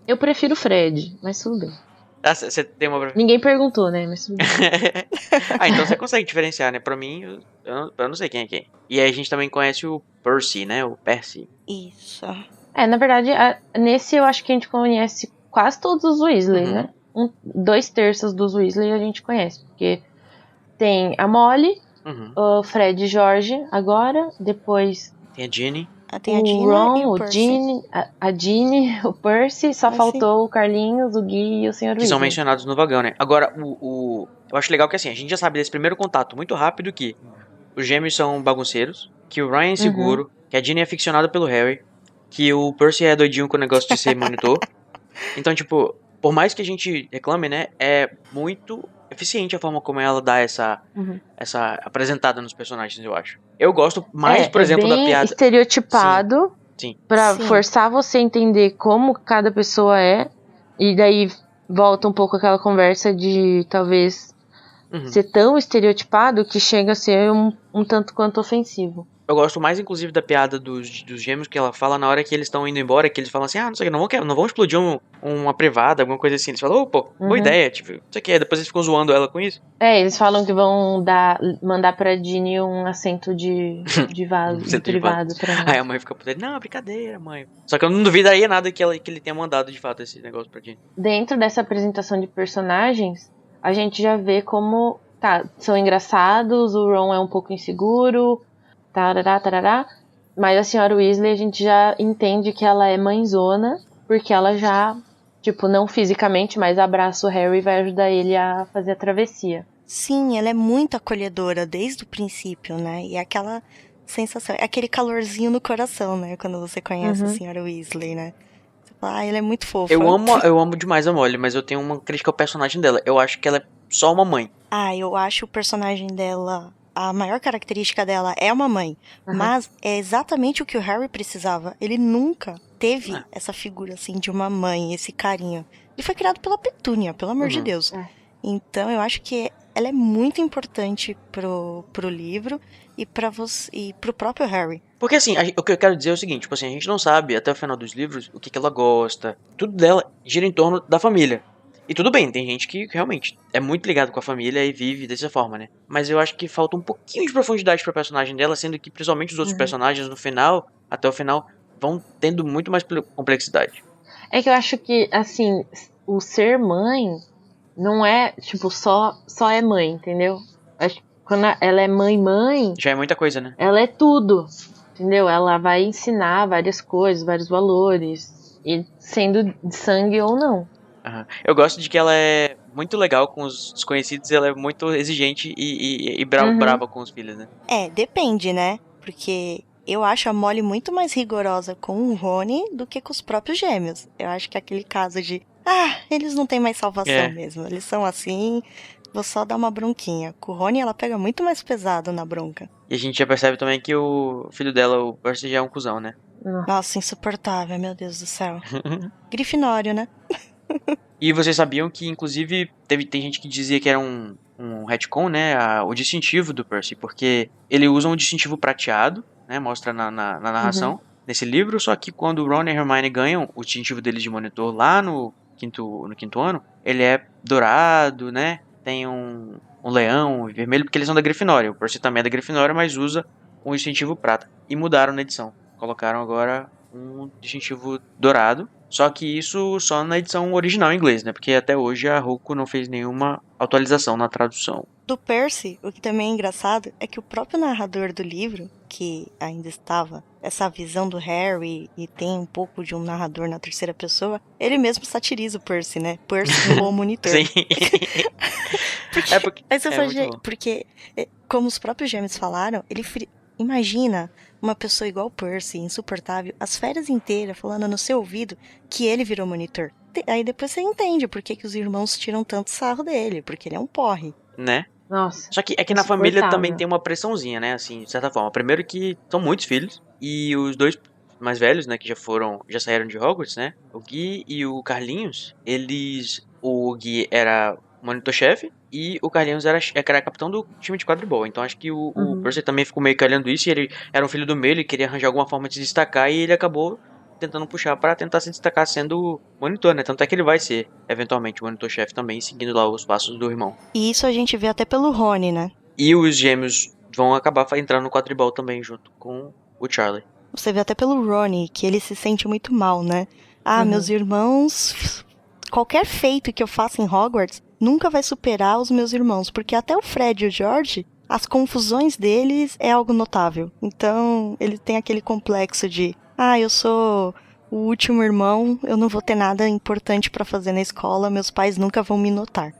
Eu prefiro Fred, mas tudo bem. Você tem uma... Ninguém perguntou, né? Mas tudo bem. Então você consegue diferenciar, né? Pra mim, eu não sei quem é quem. E aí a gente também conhece o Percy, né? O Percy. Isso. Na verdade, nesse eu acho que a gente conhece quase todos os Weasley, Uhum. né? 2/3 dos Weasley a gente conhece, porque tem a Molly, Uhum. o Fred e George agora, depois Tem a Ginny. Tem a o Gina Ron, e o o Percy. Ginny, a Ginny, o Percy, só faltou o Carlinhos, o Gui e o Sr. Que são Weasley. mencionados no vagão, né? Agora, eu acho legal que assim, a gente já sabe desse primeiro contato muito rápido que os gêmeos são bagunceiros, que o Ryan é inseguro, que a Ginny é aficionada pelo Harry, que o Percy é doidinho com o negócio de ser monitor. Então, tipo, por mais que a gente reclame, né, é muito eficiente a forma como ela dá essa apresentada nos personagens, eu acho. Eu gosto mais, por exemplo, bem da piada... estereotipado. Sim. Pra Sim. forçar você a entender como cada pessoa é. E daí volta um pouco aquela conversa de talvez ser tão estereotipado que chega a ser um tanto quanto ofensivo. Eu gosto mais, inclusive, da piada dos gêmeos que ela fala na hora que eles estão indo embora, que eles falam assim, não sei o que, não vão explodir uma privada, alguma coisa assim. Eles falam, pô, boa ideia, tipo, não sei o que. Depois eles ficam zoando ela com isso. Eles falam que vão mandar pra Ginny um assento de vaso, de privado pra ela. Aí a mãe fica puta, não, é brincadeira, mãe. Só que eu não duvidaria nada que ele tenha mandado, de fato, esse negócio pra Ginny. Dentro dessa apresentação de personagens, a gente já vê como, são engraçados, o Ron é um pouco inseguro, tarará, mas a senhora Weasley a gente já entende que ela é mãezona, porque ela já, tipo, não fisicamente, mas abraça o Harry e vai ajudar ele a fazer a travessia. Sim, ela é muito acolhedora desde o princípio, né? E aquela sensação, aquele calorzinho no coração, né? Quando você conhece a senhora Weasley, né? Você fala, ela é muito fofa. Eu amo demais a Molly, mas eu tenho uma crítica ao personagem dela. Eu acho que ela é só uma mãe. Eu acho o personagem dela... A maior característica dela é uma mãe. Mas é exatamente o que o Harry precisava. Ele nunca teve essa figura, assim, de uma mãe, esse carinho. Ele foi criado pela Petúnia, pelo amor de Deus. Então, eu acho que ela é muito importante pro livro e pro próprio Harry. Porque, assim, o que eu quero dizer é o seguinte, tipo assim, a gente não sabe, até o final dos livros, o que ela gosta. Tudo dela gira em torno da família. E tudo bem, tem gente que realmente é muito ligado com a família e vive dessa forma, né? Mas eu acho que falta um pouquinho de profundidade pra personagem dela, sendo que principalmente os outros personagens no final, até o final, vão tendo muito mais complexidade. É que eu acho que, assim, o ser mãe não é, tipo, só é mãe, entendeu? Acho que quando ela é mãe... Já é muita coisa, né? Ela é tudo, entendeu? Ela vai ensinar várias coisas, vários valores, e sendo de sangue ou não. Eu gosto de que ela é muito legal com os desconhecidos e ela é muito exigente e brava com os filhos, né? Depende, né? Porque eu acho a Molly muito mais rigorosa com o Rony do que com os próprios gêmeos. Eu acho que é aquele caso de, eles não têm mais salvação mesmo. Eles são assim, vou só dar uma bronquinha. Com o Rony, ela pega muito mais pesado na bronca. E a gente já percebe também que o filho dela, o Percy, já é um cuzão, né? Nossa, insuportável, meu Deus do céu. Grifinório, né? E vocês sabiam que, inclusive, tem gente que dizia que era um retcon, né? O distintivo do Percy, porque ele usa um distintivo prateado, né? Mostra na narração, nesse livro, só que quando o Ron e a Hermione ganham o distintivo deles de monitor lá no quinto ano, ele é dourado, né? Tem um leão vermelho, porque eles são da Grifinória. O Percy também é da Grifinória, mas usa um distintivo prata. E mudaram na edição. Colocaram agora um distintivo dourado. Só que isso só na edição original em inglês, né? Porque até hoje a Roku não fez nenhuma atualização na tradução. Do Percy, o que também é engraçado é que o próprio narrador do livro, que ainda estava essa visão do Harry e tem um pouco de um narrador na terceira pessoa, ele mesmo satiriza o Percy, né? Percy no monitor. Sim. Porque, como os próprios gêmeos falaram, imagina uma pessoa igual o Percy, insuportável, as férias inteiras falando no seu ouvido que ele virou monitor. Aí depois você entende por que os irmãos tiram tanto sarro dele, porque ele é um porre. Né? Nossa. Só que é que na família também tem uma pressãozinha, né? Assim, de certa forma. Primeiro que são muitos filhos, e os dois mais velhos, né, que já saíram de Hogwarts, né? O Gui e o Carlinhos, o Gui era monitor-chefe, e o Carlinhos era capitão do time de quadribol. Então acho que o Percy também ficou meio calhando isso, e ele era um filho do meio, ele queria arranjar alguma forma de se destacar, e ele acabou tentando puxar para tentar se destacar sendo monitor, né? Tanto é que ele vai ser, eventualmente, monitor-chefe também, seguindo lá os passos do irmão. E isso a gente vê até pelo Rony, né? E os gêmeos vão acabar entrando no quadribol também, junto com o Charlie. Você vê até pelo Ronnie que ele se sente muito mal, né? Meus irmãos... Qualquer feito que eu faça em Hogwarts nunca vai superar os meus irmãos. Porque até o Fred e o George, as confusões deles é algo notável. Então, ele tem aquele complexo de... eu sou o último irmão, eu não vou ter nada importante pra fazer na escola, meus pais nunca vão me notar.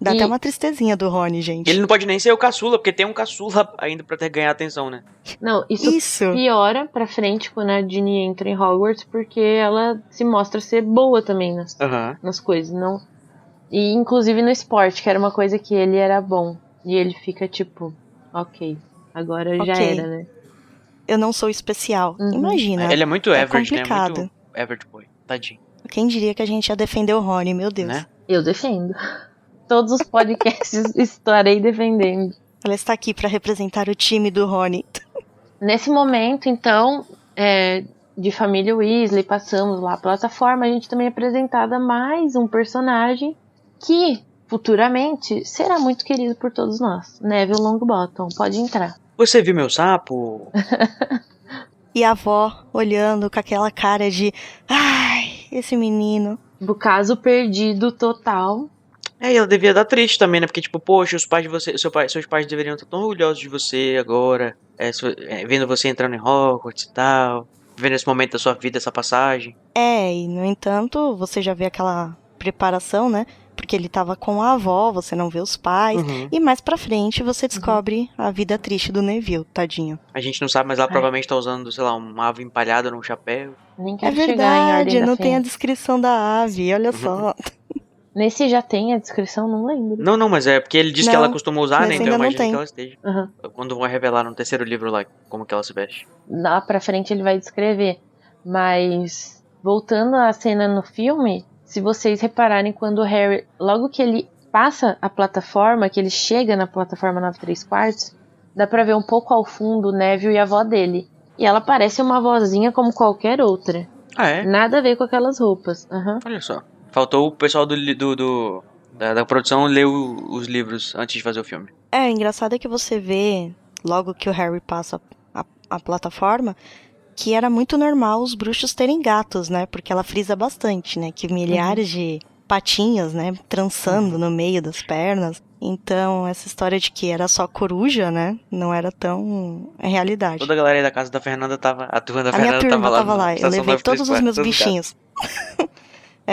Dá até uma tristezinha do Rony, gente. Ele não pode nem ser o caçula, porque tem um caçula ainda pra ter ganhar atenção, né? Não, isso piora pra frente quando a Ginny entra em Hogwarts, porque ela se mostra ser boa também nas coisas. Não... E inclusive no esporte, que era uma coisa que ele era bom. E ele fica tipo, ok, agora já era, né? Eu não sou especial. Imagina. Ele é muito average, complicado. né? Muito average boy. Tadinho. Quem diria que a gente ia defender o Rony, meu Deus. Né? Eu defendo. Todos os podcasts estarei defendendo. Ela está aqui para representar o time do Rony. Nesse momento, então, de família Weasley, passamos lá a plataforma, a gente também é apresentada mais um personagem que, futuramente, será muito querido por todos nós. Neville Longbottom, pode entrar. Você viu meu sapo? E a avó olhando com aquela cara de... Ai, esse menino. O caso perdido total. E ela devia dar triste também, né? Porque, tipo, poxa, os pais de você, seus pais deveriam estar tão orgulhosos de você agora, vendo você entrando em Hogwarts e tal, vendo esse momento da sua vida, essa passagem. E no entanto, você já vê aquela preparação, né? Porque ele tava com a avó, você não vê os pais. E mais pra frente você descobre a vida triste do Neville, tadinho. A gente não sabe, mas ela provavelmente tá usando, sei lá, uma ave empalhada num chapéu. Nem quero chegar em Ordem da não Fênix. Tem a descrição da ave, olha só. Nesse já tem a descrição, não lembro. Não, mas é porque ele disse que ela costuma usar, né? Então eu imagino que ela esteja. Quando vão revelar no terceiro livro lá como que ela se veste. Lá pra frente ele vai descrever. Mas, voltando à cena no filme, se vocês repararem quando o Harry, logo que ele passa a plataforma, que ele chega na plataforma 9/3/4, dá pra ver um pouco ao fundo o Neville e a avó dele. E ela parece uma vozinha como qualquer outra. Nada a ver com aquelas roupas. Olha só. Faltou o pessoal da produção ler os livros antes de fazer o filme. O engraçado é que você vê, logo que o Harry passa a plataforma, que era muito normal os bruxos terem gatos, né? Porque ela frisa bastante, né? Que milhares de patinhas, né? Trançando no meio das pernas. Então, essa história de que era só coruja, né? Não era tão realidade. Toda a galera aí da casa da Fernanda tava... A turma da Fernanda minha turma tava lá. Eu levei todos os meus todos bichinhos.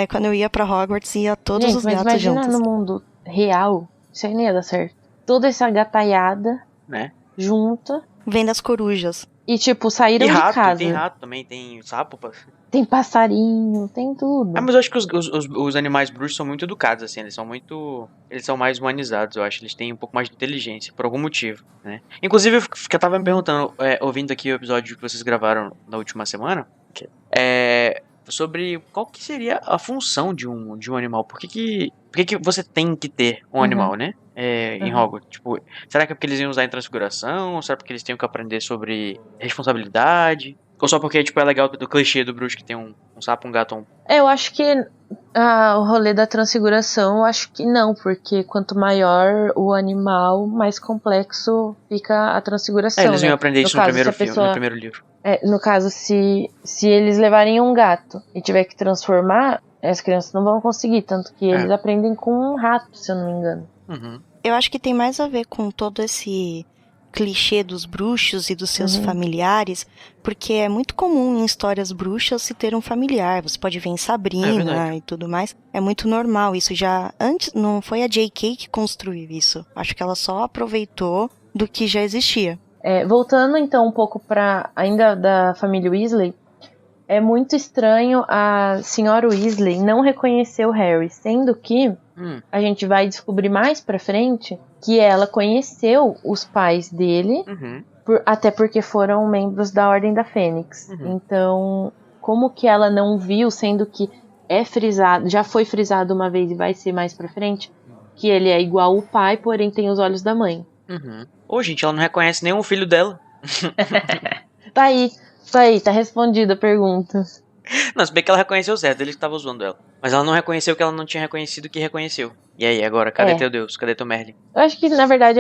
Quando eu ia pra Hogwarts, ia todos os gatos imagina juntos. No mundo real, isso aí não ia dar certo. Toda essa gataiada, né? Junta. Vem das corujas. E, tipo, saíram de casa. Tem rato também, tem sapo. Tem passarinho, tem tudo. Mas eu acho que os animais bruxos são muito educados, assim. Eles são mais humanizados, eu acho. Eles têm um pouco mais de inteligência, por algum motivo, né? Inclusive, eu tava me perguntando, ouvindo aqui o episódio que vocês gravaram na última semana, sobre qual que seria a função de um animal. Por que você tem que ter um animal, né? Em Hogwarts. Tipo, será que é porque eles iam usar em transfiguração? Ou será porque eles têm que aprender sobre responsabilidade? Ou só porque, tipo, é legal do clichê do bruxo que tem um sapo, um gato, Eu acho que o rolê da transfiguração, eu acho que não, porque quanto maior o animal, mais complexo fica a transfiguração. Eles iam aprender isso no primeiro livro. No caso, se eles levarem um gato e tiver que transformar, as crianças não vão conseguir, tanto que eles aprendem com um rato, se eu não me engano. Eu acho que tem mais a ver com todo esse clichê dos bruxos e dos seus familiares, porque é muito comum em histórias bruxas se ter um familiar. Você pode ver em Sabrina e tudo mais. É muito normal isso. Já antes, não foi a J.K. que construiu isso. Acho que ela só aproveitou do que já existia. Voltando então um pouco para ainda da família Weasley, é muito estranho a senhora Weasley não reconhecer o Harry, sendo que a gente vai descobrir mais pra frente que ela conheceu os pais dele, até porque foram membros da Ordem da Fênix. Então, como que ela não viu, sendo que é frisado, já foi frisado uma vez e vai ser mais pra frente, que ele é igual o pai, porém tem os olhos da mãe. Gente, ela não reconhece nenhum filho dela. Tá aí, tá respondida a pergunta. Não, se bem que ela reconheceu certo, ele que tava zoando ela. Mas ela não reconheceu que ela não tinha reconhecido que reconheceu. E aí, agora, cadê teu Deus? Cadê teu Merlin? Eu acho que, na verdade,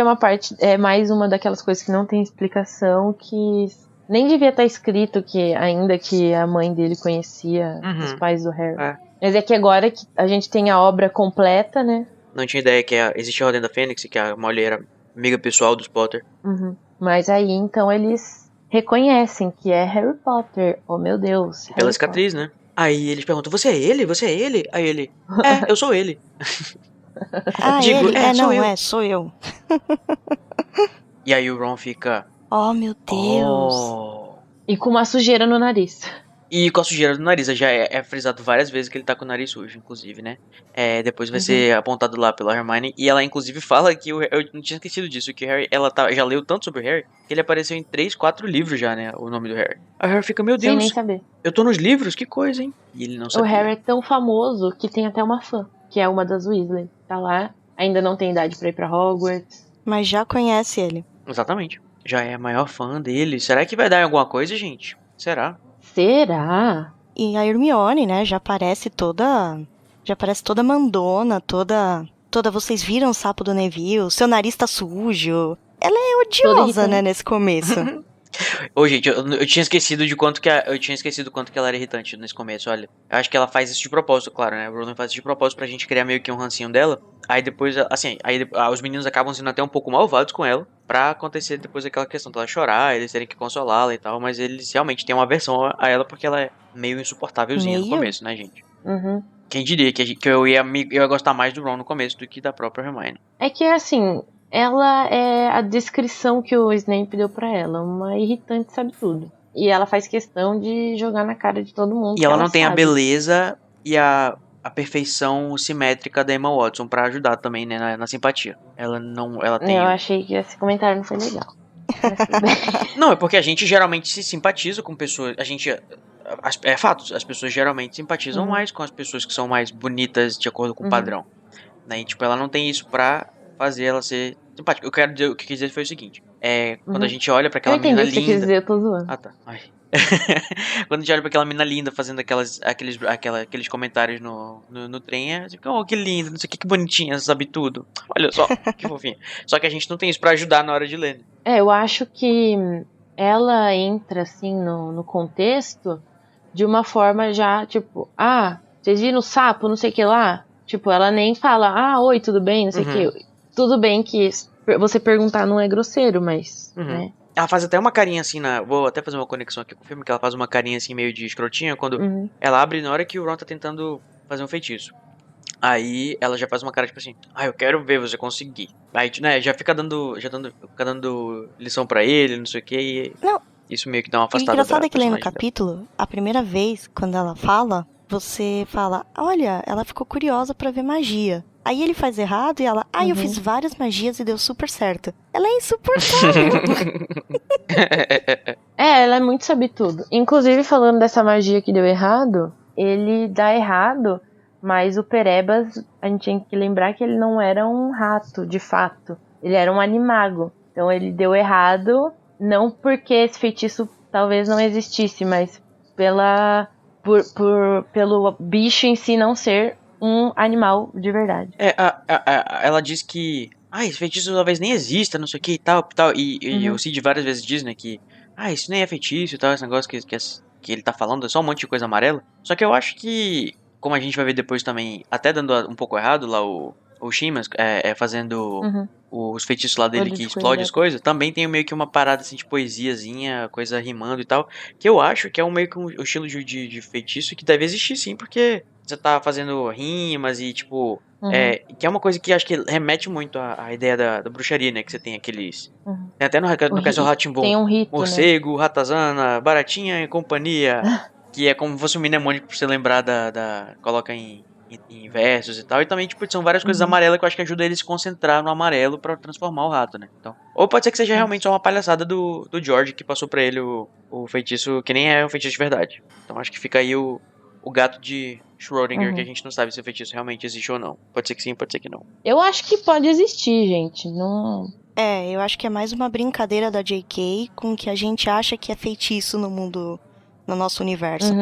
é mais uma daquelas coisas que não tem explicação, que Nem devia estar escrito que ainda que a mãe dele conhecia os pais do Harry. É. Mas é que agora que a gente tem a obra completa, né? Não tinha ideia que existia a Ordem da Fênix e que a Molly era amiga pessoal dos Potter. Mas aí, então, eles reconhecem que é Harry Potter. Oh, meu Deus. E pela cicatriz, né? Aí eles perguntam, você é ele? Você é ele? Aí ele, eu sou ele. Digo, ele? sou eu. Sou eu. E aí o Ron fica... Oh, meu Deus. Oh. E com uma sujeira no nariz. E com a sujeira do nariz, já é frisado várias vezes que ele tá com o nariz sujo, inclusive, né? Depois vai ser apontado lá pela Hermione. E ela, inclusive, fala que eu não tinha esquecido disso, que o Harry, ela já leu tanto sobre o Harry, que ele apareceu em 3, 4 livros já, né? O nome do Harry. Aí o Harry fica, meu Deus, sem nem saber. Eu tô nos livros? Que coisa, hein? E ele não sabia. O Harry é tão famoso que tem até uma fã, que é uma das Weasley. Tá lá, ainda não tem idade pra ir pra Hogwarts. Mas já conhece ele. Exatamente. Já é a maior fã dele. Será que vai dar em alguma coisa, gente? Será? Será? E a Hermione, né, já parece toda mandona, toda vocês viram o sapo do Neville, seu nariz tá sujo. Ela é odiosa, né, nesse começo. Ô, gente, eu tinha esquecido de quanto que ela era irritante nesse começo, olha. Eu acho que ela faz isso de propósito, claro, né? O Rowling faz isso de propósito pra gente criar meio que um rancinho dela. Aí depois, assim, os meninos acabam sendo até um pouco malvados com ela, pra acontecer depois aquela questão dela chorar, eles terem que consolá-la e tal, mas eles realmente têm uma aversão a ela porque ela é meio insuportávelzinha no começo, né, gente? Quem diria que eu ia gostar mais do Ron no começo do que da própria Hermione. É que, assim, ela é a descrição que o Snape deu pra ela, uma irritante sabe tudo. E ela faz questão de jogar na cara de todo mundo. E ela não tem a beleza e a perfeição simétrica da Emma Watson pra ajudar também, né, na simpatia. Ela tem... Eu achei que esse comentário não foi legal. Não, é porque a gente geralmente se simpatiza com pessoas... É fato, as pessoas geralmente simpatizam mais com as pessoas que são mais bonitas de acordo com o padrão. Né? E, tipo, ela não tem isso pra fazer ela ser simpática. O que eu quis dizer foi o seguinte. Quando a gente olha pra aquela menina linda... Eu entendi o que você quis dizer, eu tô zoando. Ah, tá. Ai. Quando a gente olha pra aquela menina linda fazendo aqueles comentários no trem, a gente fica, oh, que lindo, não sei o que bonitinha, sabe tudo. Olha só, que fofinha. Só que a gente não tem isso pra ajudar na hora de ler. Eu acho que ela entra, assim, no contexto de uma forma já, tipo, vocês viram o sapo, não sei o que lá? Tipo, ela nem fala, oi, tudo bem, não sei o que. Tudo bem que você perguntar não é grosseiro, mas, né? Ela faz até uma carinha assim vou até fazer uma conexão aqui com o filme, que ela faz uma carinha assim meio de escrotinha quando ela abre na hora que o Ron tá tentando fazer um feitiço. Aí ela já faz uma cara tipo assim, eu quero ver você conseguir. Aí, né, já fica dando lição pra ele, não sei o que, e isso meio que dá uma afastada. O engraçado é que lendo o capítulo, a primeira vez, quando ela fala, você fala, olha, ela ficou curiosa pra ver magia. Aí ele faz errado e ela, eu fiz várias magias e deu super certo. Ela é insuportável. Ela é muito sabe-tudo. Inclusive, falando dessa magia que deu errado, ele dá errado, mas o Perebas, a gente tem que lembrar que ele não era um rato, de fato. Ele era um animago. Então ele deu errado, não porque esse feitiço talvez não existisse, mas pelo bicho em si não ser um animal de verdade. Ela diz que esse feitiço talvez nem exista, não sei o que e tal. E o Cid várias vezes diz, né, que isso nem é feitiço e tal, esse negócio que ele tá falando é só um monte de coisa amarela. Só que eu acho que, como a gente vai ver depois também, até dando um pouco errado lá, o Shimas fazendo os feitiços lá dele que explode as coisas, também tem meio que uma parada assim de poesiazinha, coisa rimando e tal, que eu acho que é meio que um estilo de feitiço que deve existir sim, porque você tá fazendo rimas e tipo, que é uma coisa que acho que remete muito à ideia da bruxaria, né, que você tem aqueles... Tem até no Castelo Rá-Tim-Bum, tem um rito, morcego, ratazana, baratinha e companhia, que é como se fosse um mnemônico pra você lembrar coloca em versos e tal, e também, tipo, são várias coisas amarelas que eu acho que ajuda ele a se concentrar no amarelo pra transformar o rato, né, então, ou pode ser que seja realmente só uma palhaçada do George que passou pra ele o feitiço, que nem é um feitiço de verdade, então acho que fica aí o gato de Schrödinger, que a gente não sabe se o feitiço realmente existe ou não, pode ser que sim, pode ser que não. Eu acho que pode existir, gente, não... Eu acho que é mais uma brincadeira da J.K. com o que a gente acha que é feitiço no nosso universo.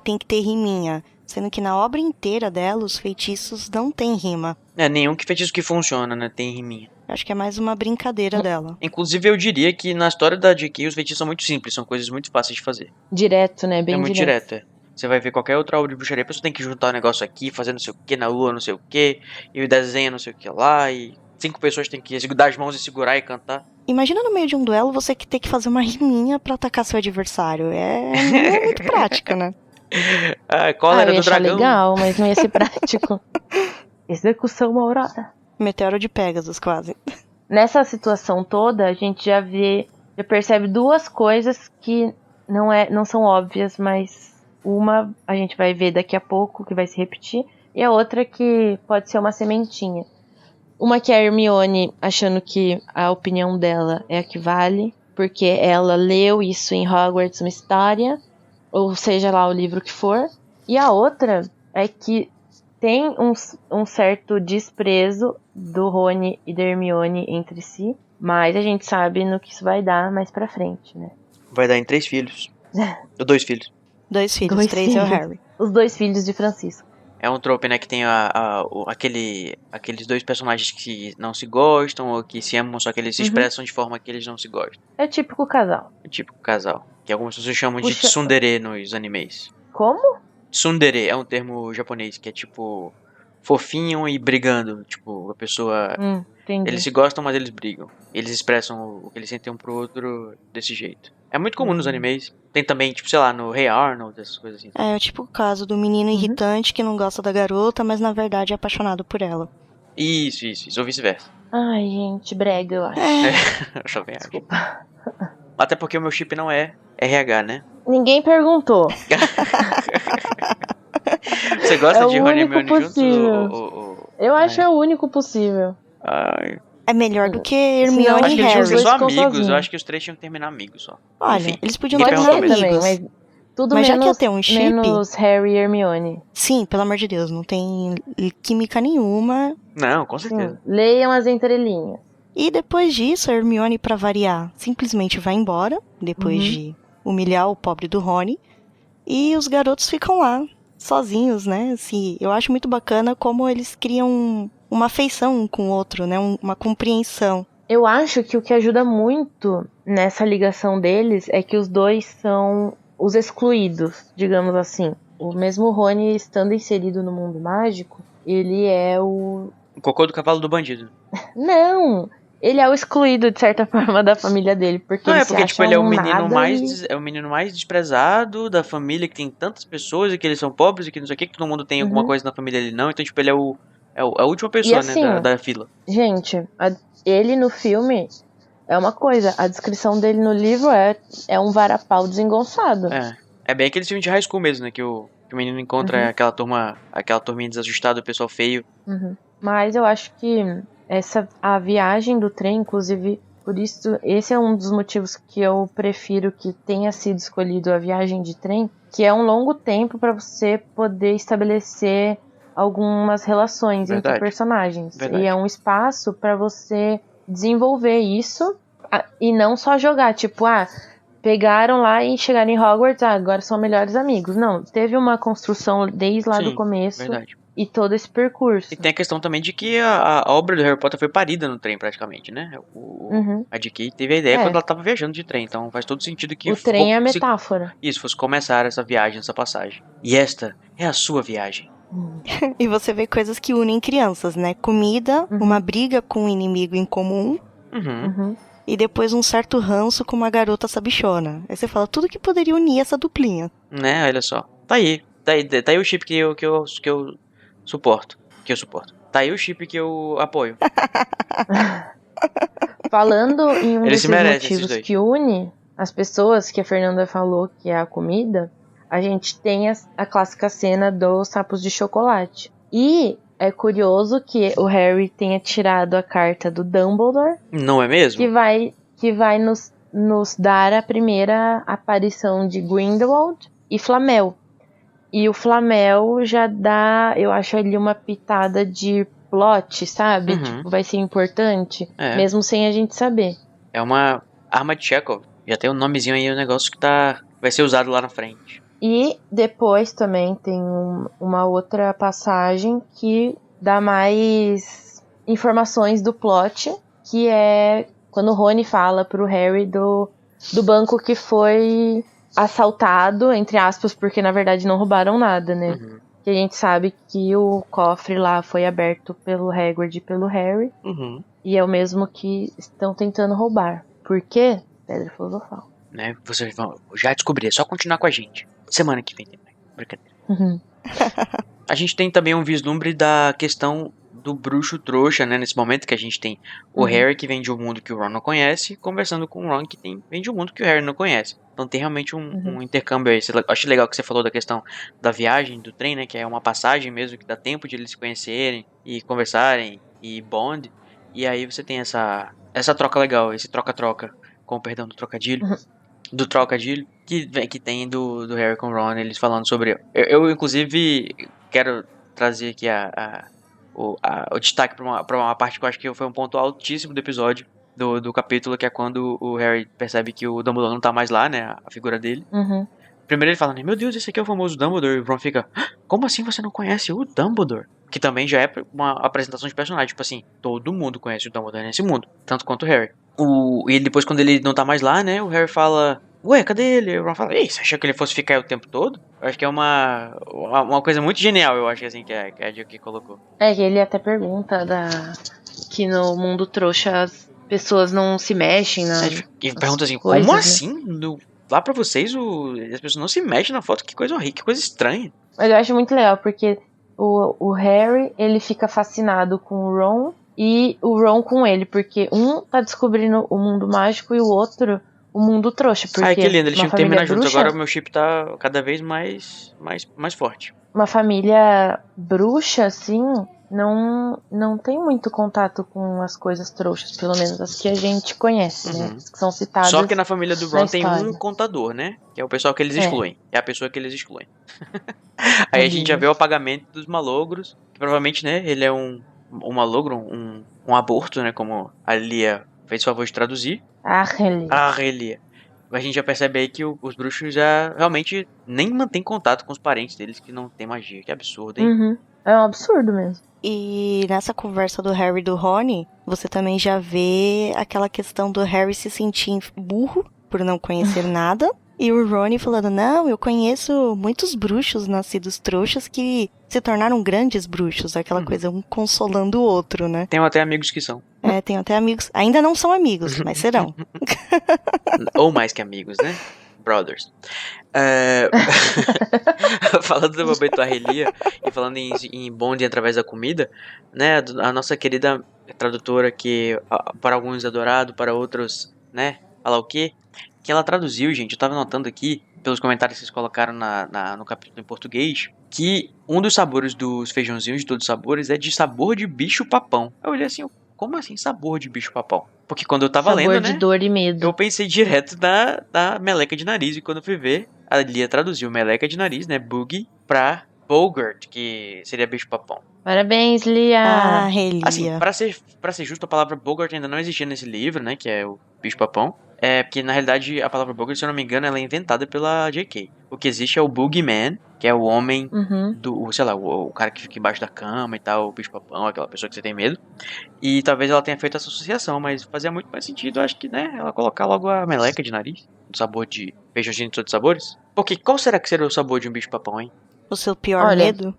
Tem que ter riminha. Sendo que na obra inteira dela, os feitiços não tem rima. Nenhum feitiço que funciona, né? Tem riminha. Acho que é mais uma brincadeira dela. Inclusive, eu diria que na história da J.K. os feitiços são muito simples, são coisas muito fáceis de fazer. Direto, né? Bem É muito direto. direto, é. Você vai ver qualquer outra obra de bruxaria, a pessoa tem que juntar um negócio aqui, fazer não sei o que na lua, não sei o que, e desenha não sei o que lá, e 5 pessoas têm que dar as mãos e segurar e cantar. Imagina no meio de um duelo você que ter que fazer uma riminha pra atacar seu adversário. Não é muito prática, né? A cólera eu ia do achar dragão. legal, mas não ia ser prático. Execução uma hora. Meteoro de Pegasus, quase. Nessa situação toda, a gente já percebe duas coisas que não são óbvias, mas uma a gente vai ver daqui a pouco, que vai se repetir, e a outra que pode ser uma sementinha. Uma que é a Hermione achando que a opinião dela é a que vale, porque ela leu isso em Hogwarts, uma história, ou seja lá o livro que for. E a outra é que tem um certo desprezo do Rony e da Hermione entre si, mas a gente sabe no que isso vai dar mais pra frente, né? Vai dar em 3 filhos. Ou 2 filhos. 2 filhos, Dois 3 é o filhos. Harry. Os 2 filhos de Francisco. É um trope, né, que tem aqueles 2 personagens que não se gostam ou que se amam, só que eles se expressam de forma que eles não se gostam. É típico casal. É tipo casal. Que algumas pessoas chamam de Puxa. tsundere nos animes. Como? Tsundere é um termo japonês que é tipo fofinho e brigando. Tipo, a pessoa... Entendi. Eles se gostam, mas eles brigam. Eles expressam o que eles sentem um pro outro desse jeito. É muito comum nos animes. Tem também, tipo, sei lá, no Hey Arnold, essas coisas assim. É o típico caso do menino irritante que não gosta da garota, mas na verdade é apaixonado por ela. Isso. Ou vice-versa. Ai, gente, brega, eu acho. Eu também acho. Desculpa. Até porque o meu chip não é RH, né? Ninguém perguntou. Você gosta É o de Rony e único Hermione juntos? possível. Eu acho o único possível. Ai. É melhor do que Senão, Hermione Acho e que eles tinham que Harry. ser só Ficou amigos. sozinho. Eu acho que os 3 tinham que terminar amigos só. Olha, Enfim, eles podiam ninguém ter Pode perguntou ser amigos. também, mas tudo Mas já menos, que ia ter um chip- menos Harry e Hermione. Sim, pelo amor de Deus, não tem química nenhuma. Não, com certeza. Sim, leiam as entrelinhas. E depois disso, a Hermione, pra variar, simplesmente vai embora, depois de humilhar o pobre do Rony. E os garotos ficam lá, sozinhos, né? Assim, eu acho muito bacana como eles criam uma afeição um com o outro, né? Uma compreensão. Eu acho que o que ajuda muito nessa ligação deles é que os dois são os excluídos, digamos assim. O mesmo Rony estando inserido no mundo mágico, ele é o... O cocô do cavalo do bandido. Não! Ele é o excluído, de certa forma, da família dele. Porque Não, ele é porque, se tipo, acha ele é o um menino nada mais. e- É o menino mais desprezado da família, que tem tantas pessoas e que eles são pobres e que não sei o que todo mundo tem alguma coisa na família dele não. Então, tipo, ele é a última pessoa, assim, né, da fila. Gente, ele no filme é uma coisa. A descrição dele no livro é um varapau desengonçado. É bem aquele filme de high school mesmo, né? Que o menino encontra aquela turminha desajustada, o pessoal feio. Mas eu acho que a viagem do trem, inclusive, por isso, esse é um dos motivos que eu prefiro que tenha sido escolhido a viagem de trem, que é um longo tempo para você poder estabelecer algumas relações Verdade. entre personagens. Verdade. E é um espaço para você desenvolver isso e não só jogar, tipo, pegaram lá e chegaram em Hogwarts, agora são melhores amigos. Não, teve uma construção desde lá do Sim, começo. Verdade. E todo esse percurso. E tem a questão também de que a obra do Harry Potter foi parida no trem, praticamente, né? A J.K. teve a ideia quando ela tava viajando de trem, então faz todo sentido que... O trem é a metáfora. Isso, fosse começar essa viagem, essa passagem. E esta é a sua viagem. E você vê coisas que unem crianças, né? Comida, uma briga com um inimigo em comum. E depois um certo ranço com uma garota sabichona. Aí você fala, tudo que poderia unir essa duplinha. Né, olha só. Tá aí o chip que eu suporto. Tá aí o chip que eu apoio. Falando em um Eles desses se merecem, esses motivos dois. que une as pessoas, que a Fernanda falou que é a comida, a gente tem a clássica cena dos sapos de chocolate. E é curioso que o Harry tenha tirado a carta do Dumbledore, Não é mesmo? que vai nos dar a primeira aparição de Grindelwald e Flamel. E o Flamel já dá, eu acho ali uma pitada de plot, sabe? Tipo, vai ser importante, mesmo sem a gente saber. É uma arma de Chekhov. Já tem um nomezinho aí, um negócio que vai ser usado lá na frente. E depois também tem uma outra passagem que dá mais informações do plot, que é quando o Rony fala pro Harry do banco que foi assaltado, entre aspas, porque na verdade não roubaram nada, né? Uhum. Que a gente sabe que o cofre lá foi aberto pelo Hagrid e pelo Harry. Uhum. E é o mesmo que estão tentando roubar. Por quê? Pedra filosofal. Né? Vocês vão já descobrir, é só continuar com a gente. Semana que vem também. Brincadeira. Uhum. A gente tem também um vislumbre da questão do bruxo trouxa, né? Nesse momento que a gente tem o Harry, que vem de um mundo que o Ron não conhece, conversando com o Ron, que vem de um mundo que o Harry não conhece. Então tem realmente um intercâmbio aí. Eu acho legal que você falou da questão da viagem, do trem, né? Que é uma passagem mesmo, que dá tempo de eles se conhecerem e conversarem e bond. E aí você tem essa troca legal, esse troca-troca, com perdão do trocadilho. Do trocadilho que tem do Harry com o Ron, eles falando sobre... Eu inclusive, quero trazer aqui o destaque pra uma parte que eu acho que foi um ponto altíssimo do episódio, do capítulo, que é quando o Harry percebe que o Dumbledore não tá mais lá, né, a figura dele. Primeiro ele fala, meu Deus, esse aqui é o famoso Dumbledore, e o Ron fica, como assim você não conhece o Dumbledore? Que também já é uma apresentação de personagem, tipo assim, todo mundo conhece o Dumbledore nesse mundo, tanto quanto o Harry. E depois, quando ele não tá mais lá, né, o Harry fala, ué, cadê ele? E o Ron fala, ei, você achou que ele fosse ficar aí o tempo todo? Eu acho que é uma coisa muito genial, eu acho, assim, que a J.K. colocou. É, que ele até pergunta que no mundo trouxa as pessoas não se mexem E pergunta assim, coisas, como né? assim? Lá pra vocês, as pessoas não se mexem na foto, que coisa horrível, que coisa estranha. Mas eu acho muito legal, porque o Harry, ele fica fascinado com o Ron e o Ron com ele, porque um tá descobrindo o mundo mágico e o outro o mundo trouxa. Porque Ai, que lindo, eles tinham que terminar juntos, bruxa, agora o meu chip tá cada vez mais forte. Uma família bruxa, assim, não tem muito contato com as coisas trouxas, pelo menos as que a gente conhece, né? As que são citadas. Só que na família do Ron tem história. um contador, né? Que é o pessoal que eles excluem. É a pessoa que eles excluem. Aí a gente já vê o apagamento dos malogros, que provavelmente, né, ele é um malogro, um aborto, né, como a Lia fez o favor de traduzir. Lia. A gente já percebe aí que os bruxos já realmente nem mantêm contato com os parentes deles que não tem magia. Que absurdo, hein? É um absurdo mesmo. E nessa conversa do Harry e do Rony, você também já vê aquela questão do Harry se sentir burro por não conhecer nada. E o Rony falando, não, eu conheço muitos bruxos nascidos trouxas que se tornaram grandes bruxos. Aquela coisa, um consolando o outro, né? Tenho até amigos que são. É, tenho até amigos. Ainda não são amigos, mas serão. Ou mais que amigos, né? Brothers. Falando do momento Arrelia e falando em bonde através da comida, né? A nossa querida tradutora que para alguns é adorado, para outros, né? Falar o quê? Que ela traduziu, gente. Eu tava notando aqui, pelos comentários que vocês colocaram no capítulo em português, que um dos sabores dos feijãozinhos de todos os sabores é de sabor de bicho-papão. Eu olhei assim, como assim sabor de bicho-papão? Porque quando eu tava lendo, né? Sabor de dor e medo. Eu pensei direto da meleca de nariz. E quando eu fui ver, a Lia traduziu meleca de nariz, né? Boogie, pra Bogart, que seria bicho-papão. Parabéns, Lia! Ah, Lia. Assim, pra ser justo, a palavra Bogart ainda não existia nesse livro, né? Que é o bicho-papão. É porque, na realidade, a palavra Bogart, se eu não me engano, ela é inventada pela J.K. O que existe é o Boogeyman, que é o homem sei lá, o cara que fica embaixo da cama e tal, o bicho-papão, aquela pessoa que você tem medo. E talvez ela tenha feito essa associação, mas fazia muito mais sentido, acho que, né, ela colocar logo a meleca de nariz, o sabor de feijãozinho de todos os sabores. Porque qual será que seria o sabor de um bicho-papão, hein? O seu pior medo?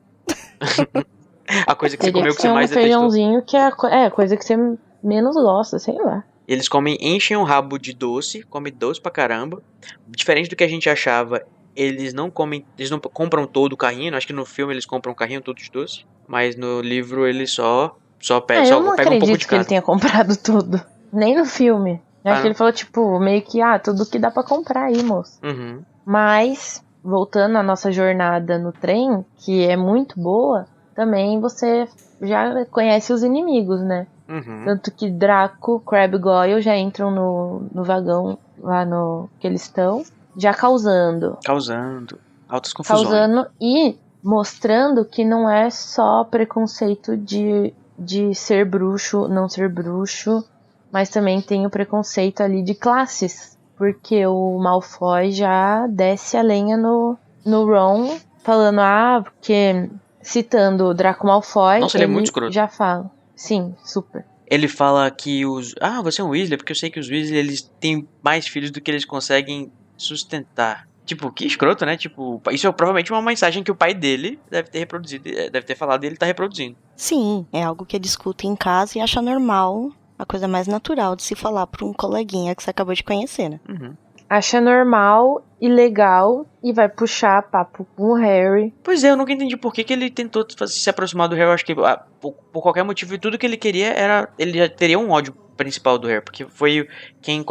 A coisa que você comeu que você mais detestou. Feijãozinho que é a coisa que você menos gosta, sei lá. Eles enchem o rabo de doce, comem doce pra caramba. Diferente do que a gente achava, eles não compram todo o carrinho. Acho que no filme eles compram o carrinho todo de doce. Mas no livro eles só pegam eu não pegam um pouco de acredito que cada. ele tenha comprado tudo. Nem no filme. Acho que ele falou, tipo, meio que, tudo que dá pra comprar aí, moço. Mas, voltando à nossa jornada no trem, que é muito boa, também você já conhece os inimigos, né? Tanto que Draco, Crabbe e Goyle já entram no vagão lá que eles estão, já causando altas confusões. Causando e mostrando que não é só preconceito de ser bruxo, não ser bruxo, mas também tem o preconceito ali de classes. Porque o Malfoy já desce a lenha no Ron, falando, porque citando o Draco Malfoy, Nossa, ele é muito escroto. Já fala. Sim, super. Ele fala que os... Ah, você é um Weasley, porque eu sei que os Weasley, eles têm mais filhos do que eles conseguem sustentar. Tipo, que escroto, né? Tipo, isso é provavelmente uma mensagem que o pai dele deve ter reproduzido, deve ter falado e ele tá reproduzindo. Sim, é algo que discute em casa e acha normal, a coisa mais natural de se falar pra um coleguinha que você acabou de conhecer, né? Uhum. Acha normal e legal e vai puxar papo com o Harry. Pois é, eu nunca entendi por que ele tentou se aproximar do Harry. Eu acho que por qualquer motivo, tudo que ele queria era... Ele já teria um ódio principal do Harry, porque foi quem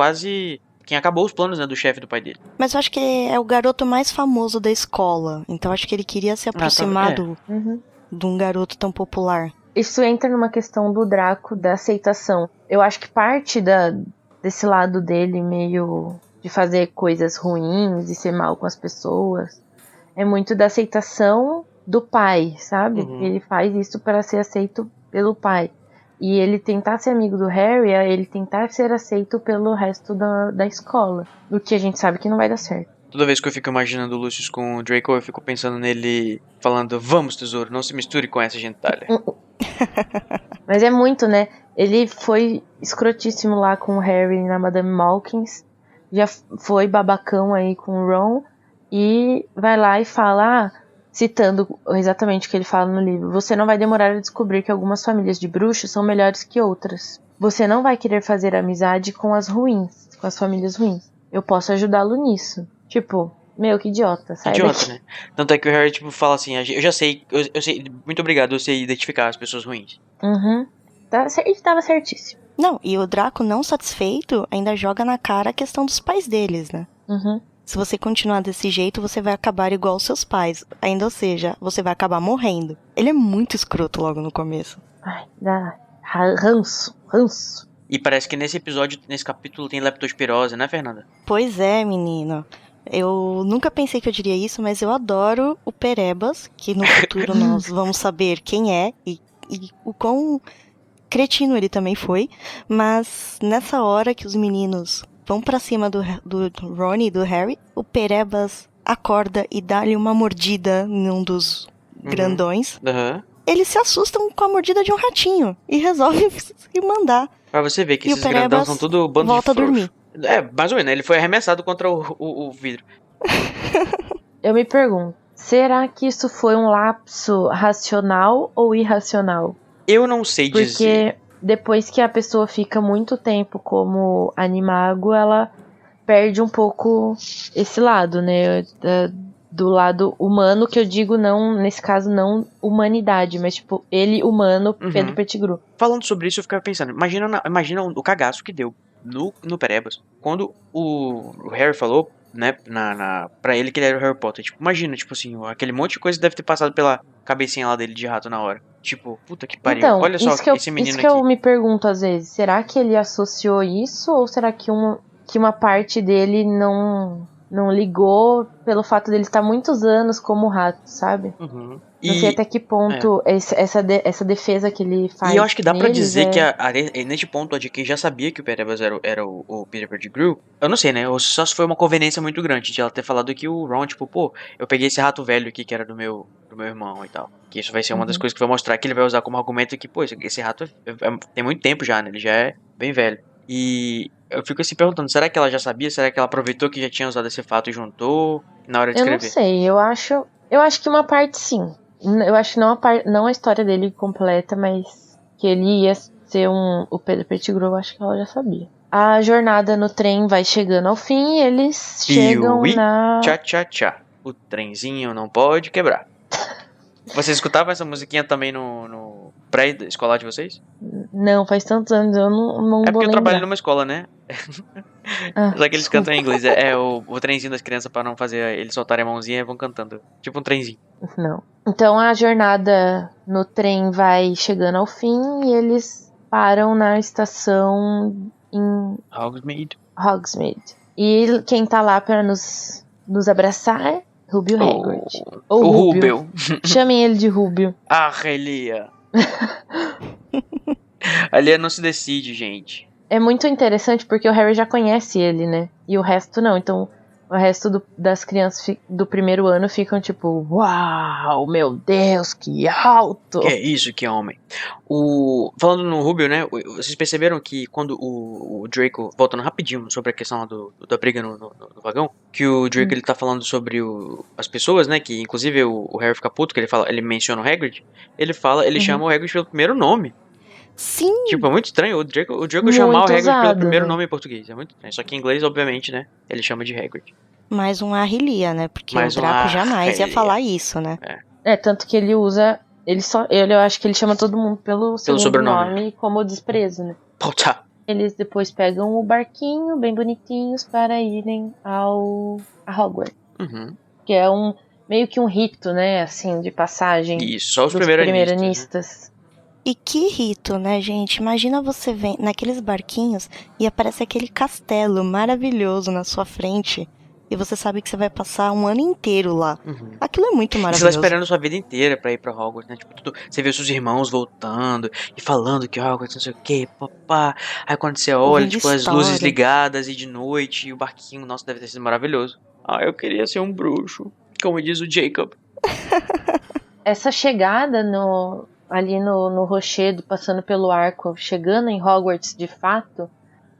acabou os planos, né, do chefe do pai dele. Mas eu acho que é o garoto mais famoso da escola, então acho que ele queria se aproximar de um garoto tão popular. Isso entra numa questão do Draco, da aceitação. Eu acho que parte desse lado dele meio de fazer coisas ruins e ser mal com as pessoas é muito da aceitação do pai, sabe? Uhum. Ele faz isso para ser aceito pelo pai. E ele tentar ser amigo do Harry é ele tentar ser aceito pelo resto da escola. O que a gente sabe que não vai dar certo. Toda vez que eu fico imaginando o Lucius com o Draco, eu fico pensando nele falando: vamos, tesouro, não se misture com essa gentalha. Mas é muito, né? Ele foi escrotíssimo lá com o Harry na Madame Malkins. Já foi babacão aí com o Ron. E vai lá e fala... citando exatamente o que ele fala no livro: você não vai demorar a descobrir que algumas famílias de bruxos são melhores que outras. Você não vai querer fazer amizade com as ruins, com as famílias ruins. Eu posso ajudá-lo nisso. Tipo, meu, que idiota, sai Idiota, daqui. né? Tanto é que o Harry, tipo, fala assim: eu já sei, eu sei, muito obrigado, eu sei identificar as pessoas ruins. Uhum. Ele tava certíssimo. Não, e o Draco, não satisfeito, ainda joga na cara a questão dos pais deles, né? Uhum. Se você continuar desse jeito, você vai acabar igual aos seus pais. Ainda, ou seja, você vai acabar morrendo. Ele é muito escroto logo no começo. Ai, dá ranço. E parece que nesse capítulo tem leptospirose, né, Fernanda? Pois é, menino. Eu nunca pensei que eu diria isso, mas eu adoro o Perebas, que no futuro nós vamos saber quem é e o quão cretino ele também foi. Mas nessa hora que os meninos vão pra cima do Ron e do Harry, o Perebas acorda e dá-lhe uma mordida num dos grandões. Uhum. Eles se assustam com a mordida de um ratinho e resolvem se mandar. Pra você ver que E esses o grandão Perebas são tudo bando volta a de frouxo. dormir. É, mais ou menos, né? Ele foi arremessado contra o vidro. Eu me pergunto, será que isso foi um lapso racional ou irracional? Eu não sei dizer. Porque depois que a pessoa fica muito tempo como animago, ela perde um pouco esse lado, né? Do lado humano, que eu digo não, nesse caso, não humanidade, mas tipo, ele humano, Pedro Pettigrew. Falando sobre isso, eu ficava pensando, imagina o cagaço que deu no Perebas, quando o Harry falou, né, pra ele que ele era o Harry Potter. Tipo, imagina, tipo assim, aquele monte de coisa deve ter passado pela cabecinha lá dele de rato na hora. Tipo, puta que pariu, Então, olha só esse menino isso que aqui. eu me pergunto às vezes, será que ele associou isso, ou será que uma parte dele não ligou pelo fato dele estar muitos anos como rato, sabe? Uhum. Não sei até que ponto essa defesa que ele faz. E eu acho que dá pra dizer que é... nesse ponto a JK já sabia que o Perebas era o Peter Pettigrew. Eu não sei, né? Ou só se foi uma conveniência muito grande de ela ter falado que o Ron, tipo, pô, eu peguei esse rato velho aqui que era do meu irmão e tal. Que isso vai ser uma das coisas que vai mostrar que ele vai usar como argumento que, pô, esse rato tem muito tempo já, né? Ele já é bem velho. E eu fico assim perguntando, será que ela já sabia? Será que ela aproveitou que já tinha usado esse fato e juntou na hora de escrever? Eu não sei, eu acho que uma parte sim. Eu acho que não a história dele completa, mas que ele ia ser o Pedro Pettigrew, eu acho que ela já sabia. A jornada no trem vai chegando ao fim e eles chegam na... Tchá, tchá, tchá. O trenzinho não pode quebrar. Vocês escutavam essa musiquinha também no pré-escolar de vocês? Não, faz tantos anos, eu não É vou porque eu lembrar. trabalho numa escola, né? Só que eles cantam em inglês. É o trenzinho das crianças pra não fazer eles soltarem a mãozinha e vão cantando. Tipo um trenzinho. Não. Então a jornada no trem vai chegando ao fim e eles param na estação em Hogsmeade. E quem tá lá pra nos abraçar? Rubio Hagrid. O Rubio. Chamem ele de Rubio. Ah, Relia. A Lia não se decide, gente. É muito interessante porque o Harry já conhece ele, né? E o resto não. Então O resto das crianças do primeiro ano ficam tipo, uau, meu Deus, que alto! Que é isso, que homem. Falando no Rubio, né? Vocês perceberam que quando o Draco, voltando rapidinho sobre a questão da briga no vagão, que o Draco ele tá falando sobre as pessoas, né? Que inclusive o Harry fica puto, que ele menciona o Hagrid. Ele chama o Hagrid pelo primeiro nome. Sim! Tipo, é muito estranho o Draco Muito chamar o Hagrid pelo usado, primeiro né? nome em português. É muito estranho. Só que em inglês, obviamente, né? Ele chama de Hagrid. Mais um Arrelia, né? Porque Mais o um Draco jamais ia Arrelia. falar isso, né? Tanto que ele usa. Eu acho que ele chama todo mundo pelo segundo sobrenome. nome como desprezo, né? Puta. Eles depois pegam o barquinho, bem bonitinhos, para irem a Hogwarts. Uhum. Que é meio que um rito, né? Assim, de passagem. Isso, só os dos primeiranistas. E que rito, né, gente? Imagina você vem naqueles barquinhos e aparece aquele castelo maravilhoso na sua frente. E você sabe que você vai passar um ano inteiro lá. Uhum. Aquilo é muito Você maravilhoso. tá esperando a sua vida inteira pra ir pra Hogwarts, né? Tipo, você vê os seus irmãos voltando e falando que Hogwarts não sei o que, papá. Aí quando você olha, Ouvindo tipo, as história. luzes ligadas e de noite e o barquinho, nossa, deve ter sido maravilhoso. Ah, eu queria ser um bruxo, como diz o Jacob. Essa chegada ali no rochedo, passando pelo arco, chegando em Hogwarts de fato,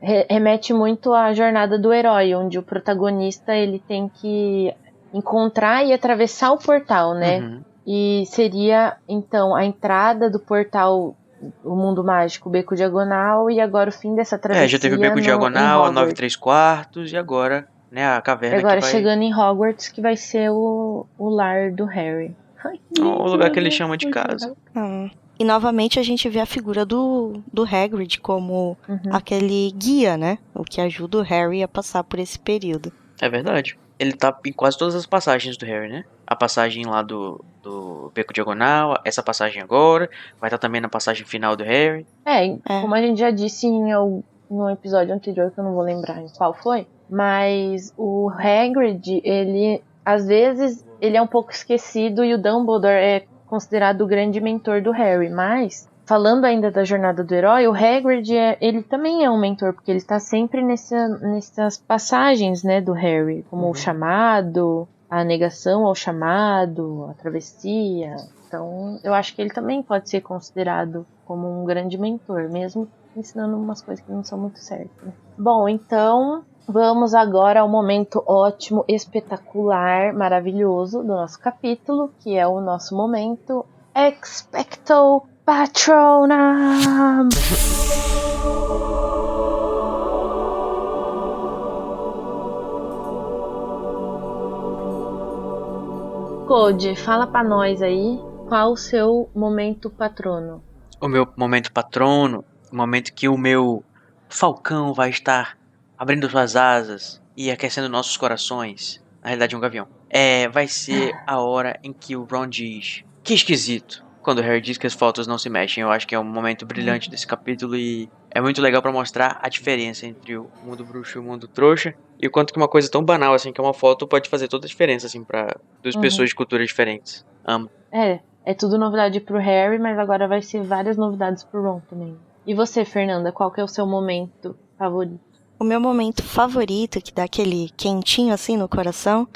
remete muito à jornada do herói, onde o protagonista ele tem que encontrar e atravessar o portal, né? Uhum. E seria, então, a entrada do portal, o mundo mágico, o Beco Diagonal, e agora o fim dessa travessia. Já teve o Beco Diagonal, a 9 3/4 e agora, né, a caverna e agora que vai... chegando em Hogwarts, que vai ser o lar do Harry. Ai, que lindo, o lugar que ele meu chama de Deus. casa. E novamente a gente vê a figura do Hagrid como aquele guia, né? O que ajuda o Harry a passar por esse período. É verdade. Ele tá em quase todas as passagens do Harry, né? A passagem lá do Beco Diagonal, essa passagem agora, vai estar também na passagem final do Harry. Como a gente já disse no episódio anterior, que eu não vou lembrar em qual foi, mas o Hagrid, ele, às vezes, ele é um pouco esquecido e o Dumbledore é considerado o grande mentor do Harry, mas, falando ainda da jornada do herói, o Hagrid, ele também é um mentor, porque ele está sempre nessas passagens, né, do Harry, como o chamado, a negação ao chamado, a travessia. Então, eu acho que ele também pode ser considerado como um grande mentor, mesmo ensinando umas coisas que não são muito certas. Né? Bom, então, vamos agora ao momento ótimo, espetacular, maravilhoso do nosso capítulo, que é o nosso momento Expecto Patronum! Code, fala pra nós aí qual o seu momento patrono. O meu momento patrono, o momento que o meu falcão vai estar abrindo suas asas e aquecendo nossos corações. Na realidade é um gavião. Vai ser a hora em que o Ron diz: que esquisito. Quando o Harry diz que as fotos não se mexem. Eu acho que é um momento brilhante desse capítulo e é muito legal pra mostrar a diferença entre o mundo bruxo e o mundo trouxa. E o quanto que uma coisa tão banal assim que é uma foto pode fazer toda a diferença assim pra duas pessoas de culturas diferentes. Amo. É tudo novidade pro Harry, mas agora vai ser várias novidades pro Ron também. E você, Fernanda, qual que é o seu momento favorito? O meu momento favorito, que dá aquele quentinho assim no coração,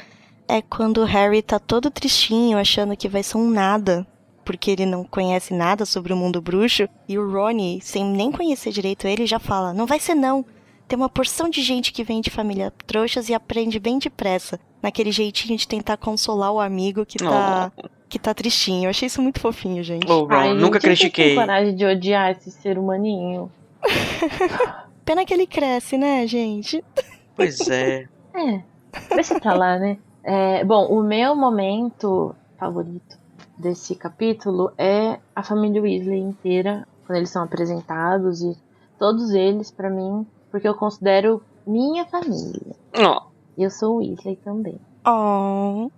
é quando o Harry tá todo tristinho, achando que vai ser um nada, porque ele não conhece nada sobre o mundo bruxo, e o Rony, sem nem conhecer direito ele, já fala: não vai ser não. Tem uma porção de gente que vem de família trouxas e aprende bem depressa, naquele jeitinho de tentar consolar o amigo que tá tristinho. Eu achei isso muito fofinho, gente. Ron, nunca critiquei. Tem coragem de odiar esse ser humaninho. Pena que ele cresce, né, gente? Pois é. Deixa pra lá, né? Bom, o meu momento favorito desse capítulo é a família Weasley inteira, quando eles são apresentados, e todos eles, pra mim, porque eu considero minha família. E eu sou Weasley também. Oh.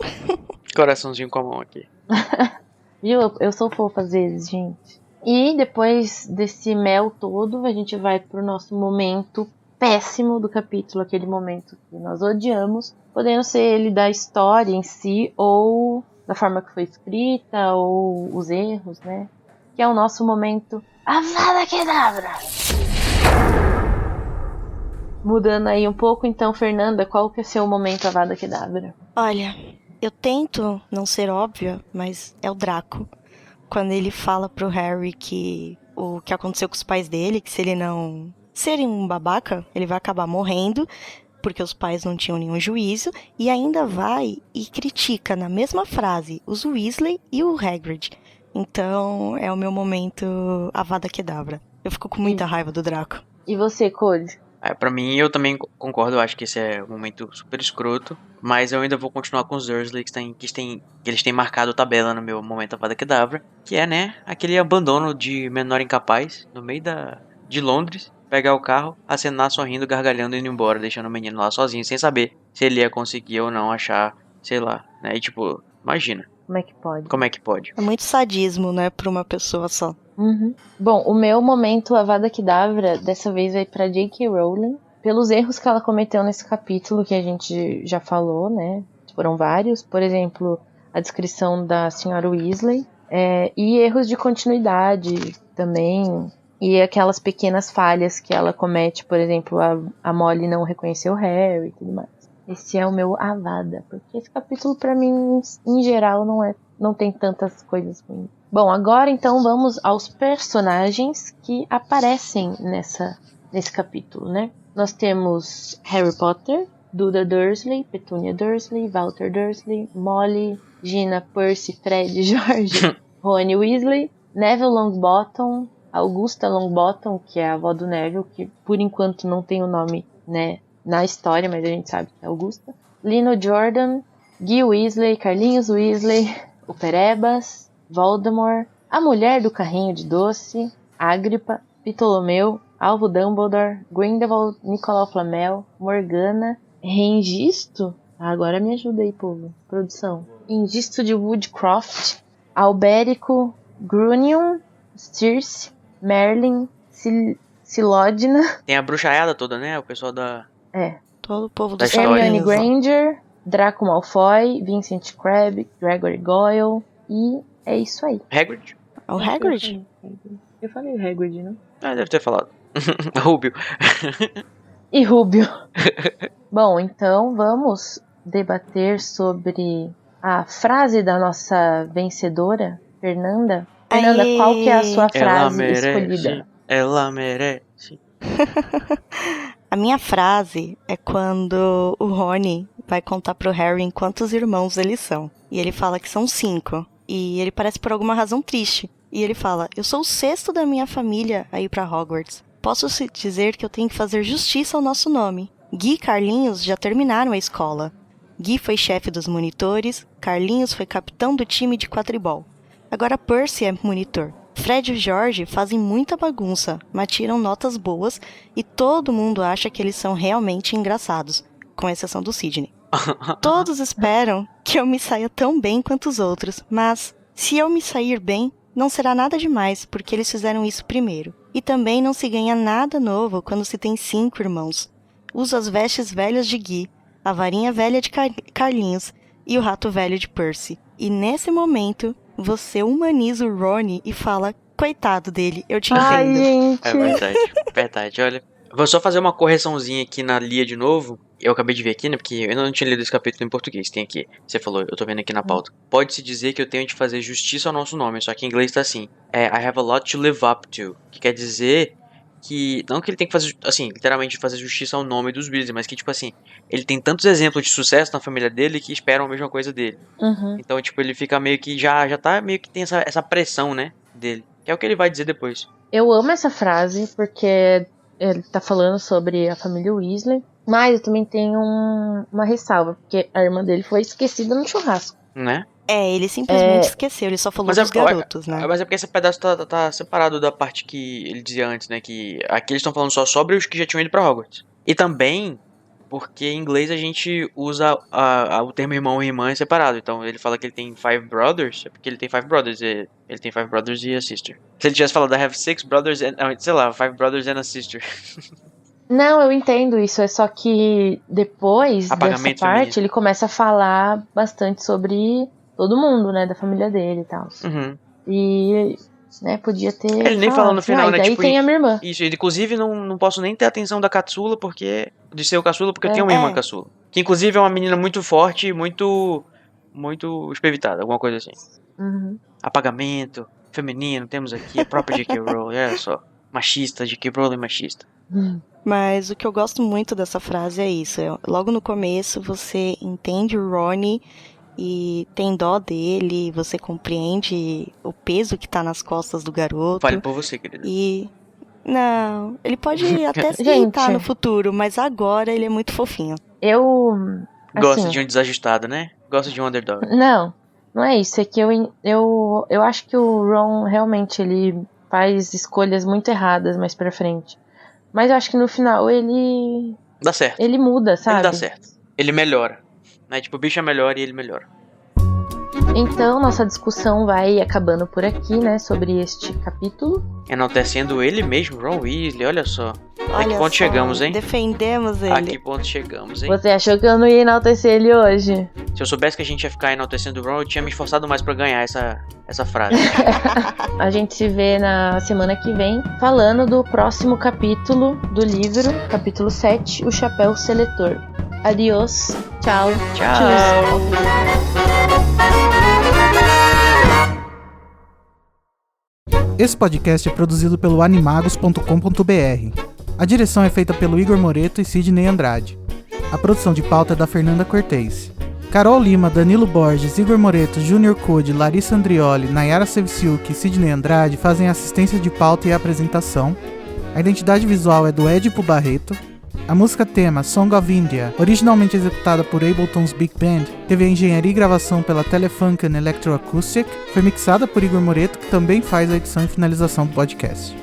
Coraçãozinho com a mão aqui. Viu? Eu sou fofa às vezes, gente. E depois desse mel todo, a gente vai pro nosso momento péssimo do capítulo, aquele momento que nós odiamos, podendo ser ele da história em si, ou da forma que foi escrita, ou os erros, né? Que é o nosso momento Avada Kedavra! Mudando aí um pouco, então, Fernanda, qual que é seu momento Avada Kedavra? Olha, eu tento não ser óbvia, mas é o Draco. Quando ele fala pro Harry que o que aconteceu com os pais dele, que se ele não serem um babaca, ele vai acabar morrendo, porque os pais não tinham nenhum juízo, e ainda vai e critica na mesma frase os Weasley e o Hagrid. Então, é o meu momento Avada Kedavra. Eu fico com muita raiva do Draco. E você, Code? Pra mim, eu também concordo, eu acho que esse é um momento super escroto, mas eu ainda vou continuar com os Dursley, que eles têm marcado tabela no meu momento Avada Kedavra, que é, né, aquele abandono de menor incapaz no meio de Londres, pegar o carro, acenar sorrindo, gargalhando e indo embora, deixando o menino lá sozinho, sem saber se ele ia conseguir ou não achar, sei lá, né, e tipo, imagina. Como é que pode? Como é que pode? É muito sadismo, né, pra uma pessoa só. Uhum. Bom, o meu momento Avada Kedavra dessa vez vai pra J.K. Rowling, pelos erros que ela cometeu nesse capítulo que a gente já falou, né? Foram vários, por exemplo, a descrição da senhora Weasley, e erros de continuidade também, e aquelas pequenas falhas que ela comete, por exemplo, a Molly não reconheceu o Harry e tudo mais. Esse é o meu Avada, porque esse capítulo pra mim, em geral, não tem tantas coisas ruins. Bom, agora então vamos aos personagens que aparecem nesse capítulo, né? Nós temos Harry Potter, Duda Dursley, Petunia Dursley, Walter Dursley, Molly, Gina, Percy, Fred, George, Rony Weasley, Neville Longbottom, Augusta Longbottom, que é a avó do Neville, que por enquanto não tem o nome, né, na história, mas a gente sabe que é Augusta, Lino Jordan, Guy Weasley, Carlinhos Weasley, o Perebas, Voldemort, a mulher do carrinho de doce, Agripa, Ptolomeu, Alvo Dumbledore, Grindelwald, Nicolau Flamel, Morgana, Rengisto, agora me ajuda aí, povo, produção, Rengisto de Woodcroft, Albérico, Grunion, Circe, Merlin, Silodina. Tem a bruxaiada toda, né? O pessoal da... Todo o povo Da dos história. Hermione Granger. Granger, Draco Malfoy, Vincent Crabbe, Gregory Goyle, e é isso aí. Hagrid? O Hagrid? Eu falei o Hagrid, não? Deve ter falado. Rubio. E Rubio. Bom, então vamos debater sobre a frase da nossa vencedora, Fernanda. Fernanda, Aê! qual que é a sua Ela frase merece. escolhida? Ela merece. A minha frase é quando o Rony vai contar pro Harry em quantos irmãos eles são. E ele fala que são 5. E ele parece por alguma razão triste. E ele fala, eu sou o 6º da minha família a ir pra Hogwarts. Posso dizer que eu tenho que fazer justiça ao nosso nome. Gui e Carlinhos já terminaram a escola. Gui foi chefe dos monitores, Carlinhos foi capitão do time de quadribol. Agora Percy é monitor. Fred e George fazem muita bagunça, mas tiram notas boas e todo mundo acha que eles são realmente engraçados, com exceção do Sidney. Todos esperam que eu me saia tão bem quanto os outros, mas se eu me sair bem, não será nada demais, porque eles fizeram isso primeiro. E também não se ganha nada novo quando se tem 5 irmãos. Uso as vestes velhas de Gui, a varinha velha de Carlinhos e o rato velho de Percy. E nesse momento, você humaniza o Rony e fala, coitado dele, eu te entendo. Ai, gente. É verdade, verdade. Olha, vou só fazer uma correçãozinha aqui na Lia de novo. Eu acabei de ver aqui, né? Porque eu não tinha lido esse capítulo em português. Tem aqui, você falou, eu tô vendo aqui na pauta. Pode-se dizer que eu tenho de fazer justiça ao nosso nome, só que em inglês tá assim. I have a lot to live up to. Que quer dizer que, não que ele tem que fazer, assim, literalmente fazer justiça ao nome dos Weasley, mas que, tipo assim, ele tem tantos exemplos de sucesso na família dele que esperam a mesma coisa dele. Uhum. Então, tipo, ele fica meio que, já tá meio que tem essa pressão, né, dele. Que é o que ele vai dizer depois. Eu amo essa frase, porque ele tá falando sobre a família Weasley, mas eu também tenho uma ressalva, porque a irmã dele foi esquecida no churrasco. Né? Ele simplesmente esqueceu, ele só falou dos garotos, né? Mas é porque esse pedaço tá separado da parte que ele dizia antes, né? Que aqui eles estão falando só sobre os que já tinham ido pra Hogwarts. E também porque em inglês a gente usa o termo irmão e irmã separado. Então ele fala que ele tem 5 brothers, é porque ele tem 5 brothers. Ele tem 5 brothers e a sister. Se ele tivesse falado I have 6 brothers and, sei lá, 5 brothers and a sister. Não, eu entendo isso, é só que depois Apagamento dessa parte feminino. ele começa a falar bastante sobre todo mundo, né, da família dele e tal. Uhum. E né? Podia ter. Ele nem fala no final, né? Daí Tipo, tem a minha irmã. Isso, ele, inclusive não posso nem ter a atenção da caçula, de ser o caçula, porque eu tenho uma irmã caçula. Que inclusive é uma menina muito forte, muito espevitada, alguma coisa assim. Uhum. Apagamento, feminino, temos aqui a própria J.K. Rowling, olha só. Machista, J.K. Rowling machista. Mas o que eu gosto muito dessa frase é isso. Logo no começo você entende o Ron e tem dó dele, você compreende o peso que tá nas costas do garoto. Fale por você, querida. E... Não, ele pode até se irritar no futuro, mas agora ele é muito fofinho. Gosta de um desajustado, né? Gosta de um underdog. Não é isso. É que eu acho que o Ron realmente ele faz escolhas muito erradas mais pra frente. Mas eu acho que no final ele... Dá certo. Ele muda, sabe? Ele dá certo. Ele melhora. Né? Tipo, o bicho é melhor e ele melhora. Então, nossa discussão vai acabando por aqui, né? Sobre este capítulo. Enaltecendo ele mesmo, Ron Weasley, olha só. A que ponto chegamos, hein? Defendemos ele. A que ponto chegamos, hein? Você achou que eu não ia enaltecer ele hoje? Se eu soubesse que a gente ia ficar enaltecendo o Ron, eu tinha me esforçado mais pra ganhar essa frase. A gente se vê na semana que vem, falando do próximo capítulo do livro, capítulo 7, O Chapéu Seletor. Adiós, tchau. Tchau. Esse podcast é produzido pelo animagos.com.br. A direção é feita pelo Igor Moreto e Sidney Andrade. A produção de pauta é da Fernanda Cortez. Carol Lima, Danilo Borges, Igor Moreto, Júnior Code, Larissa Andrioli, Nayara Sevciuk e Sidney Andrade fazem assistência de pauta e apresentação. A identidade visual é do Edipo Barreto. A música tema Song of India, originalmente executada por Ableton's Big Band, teve a engenharia e gravação pela Telefunken Electroacoustic, foi mixada por Igor Moreto, que também faz a edição e finalização do podcast.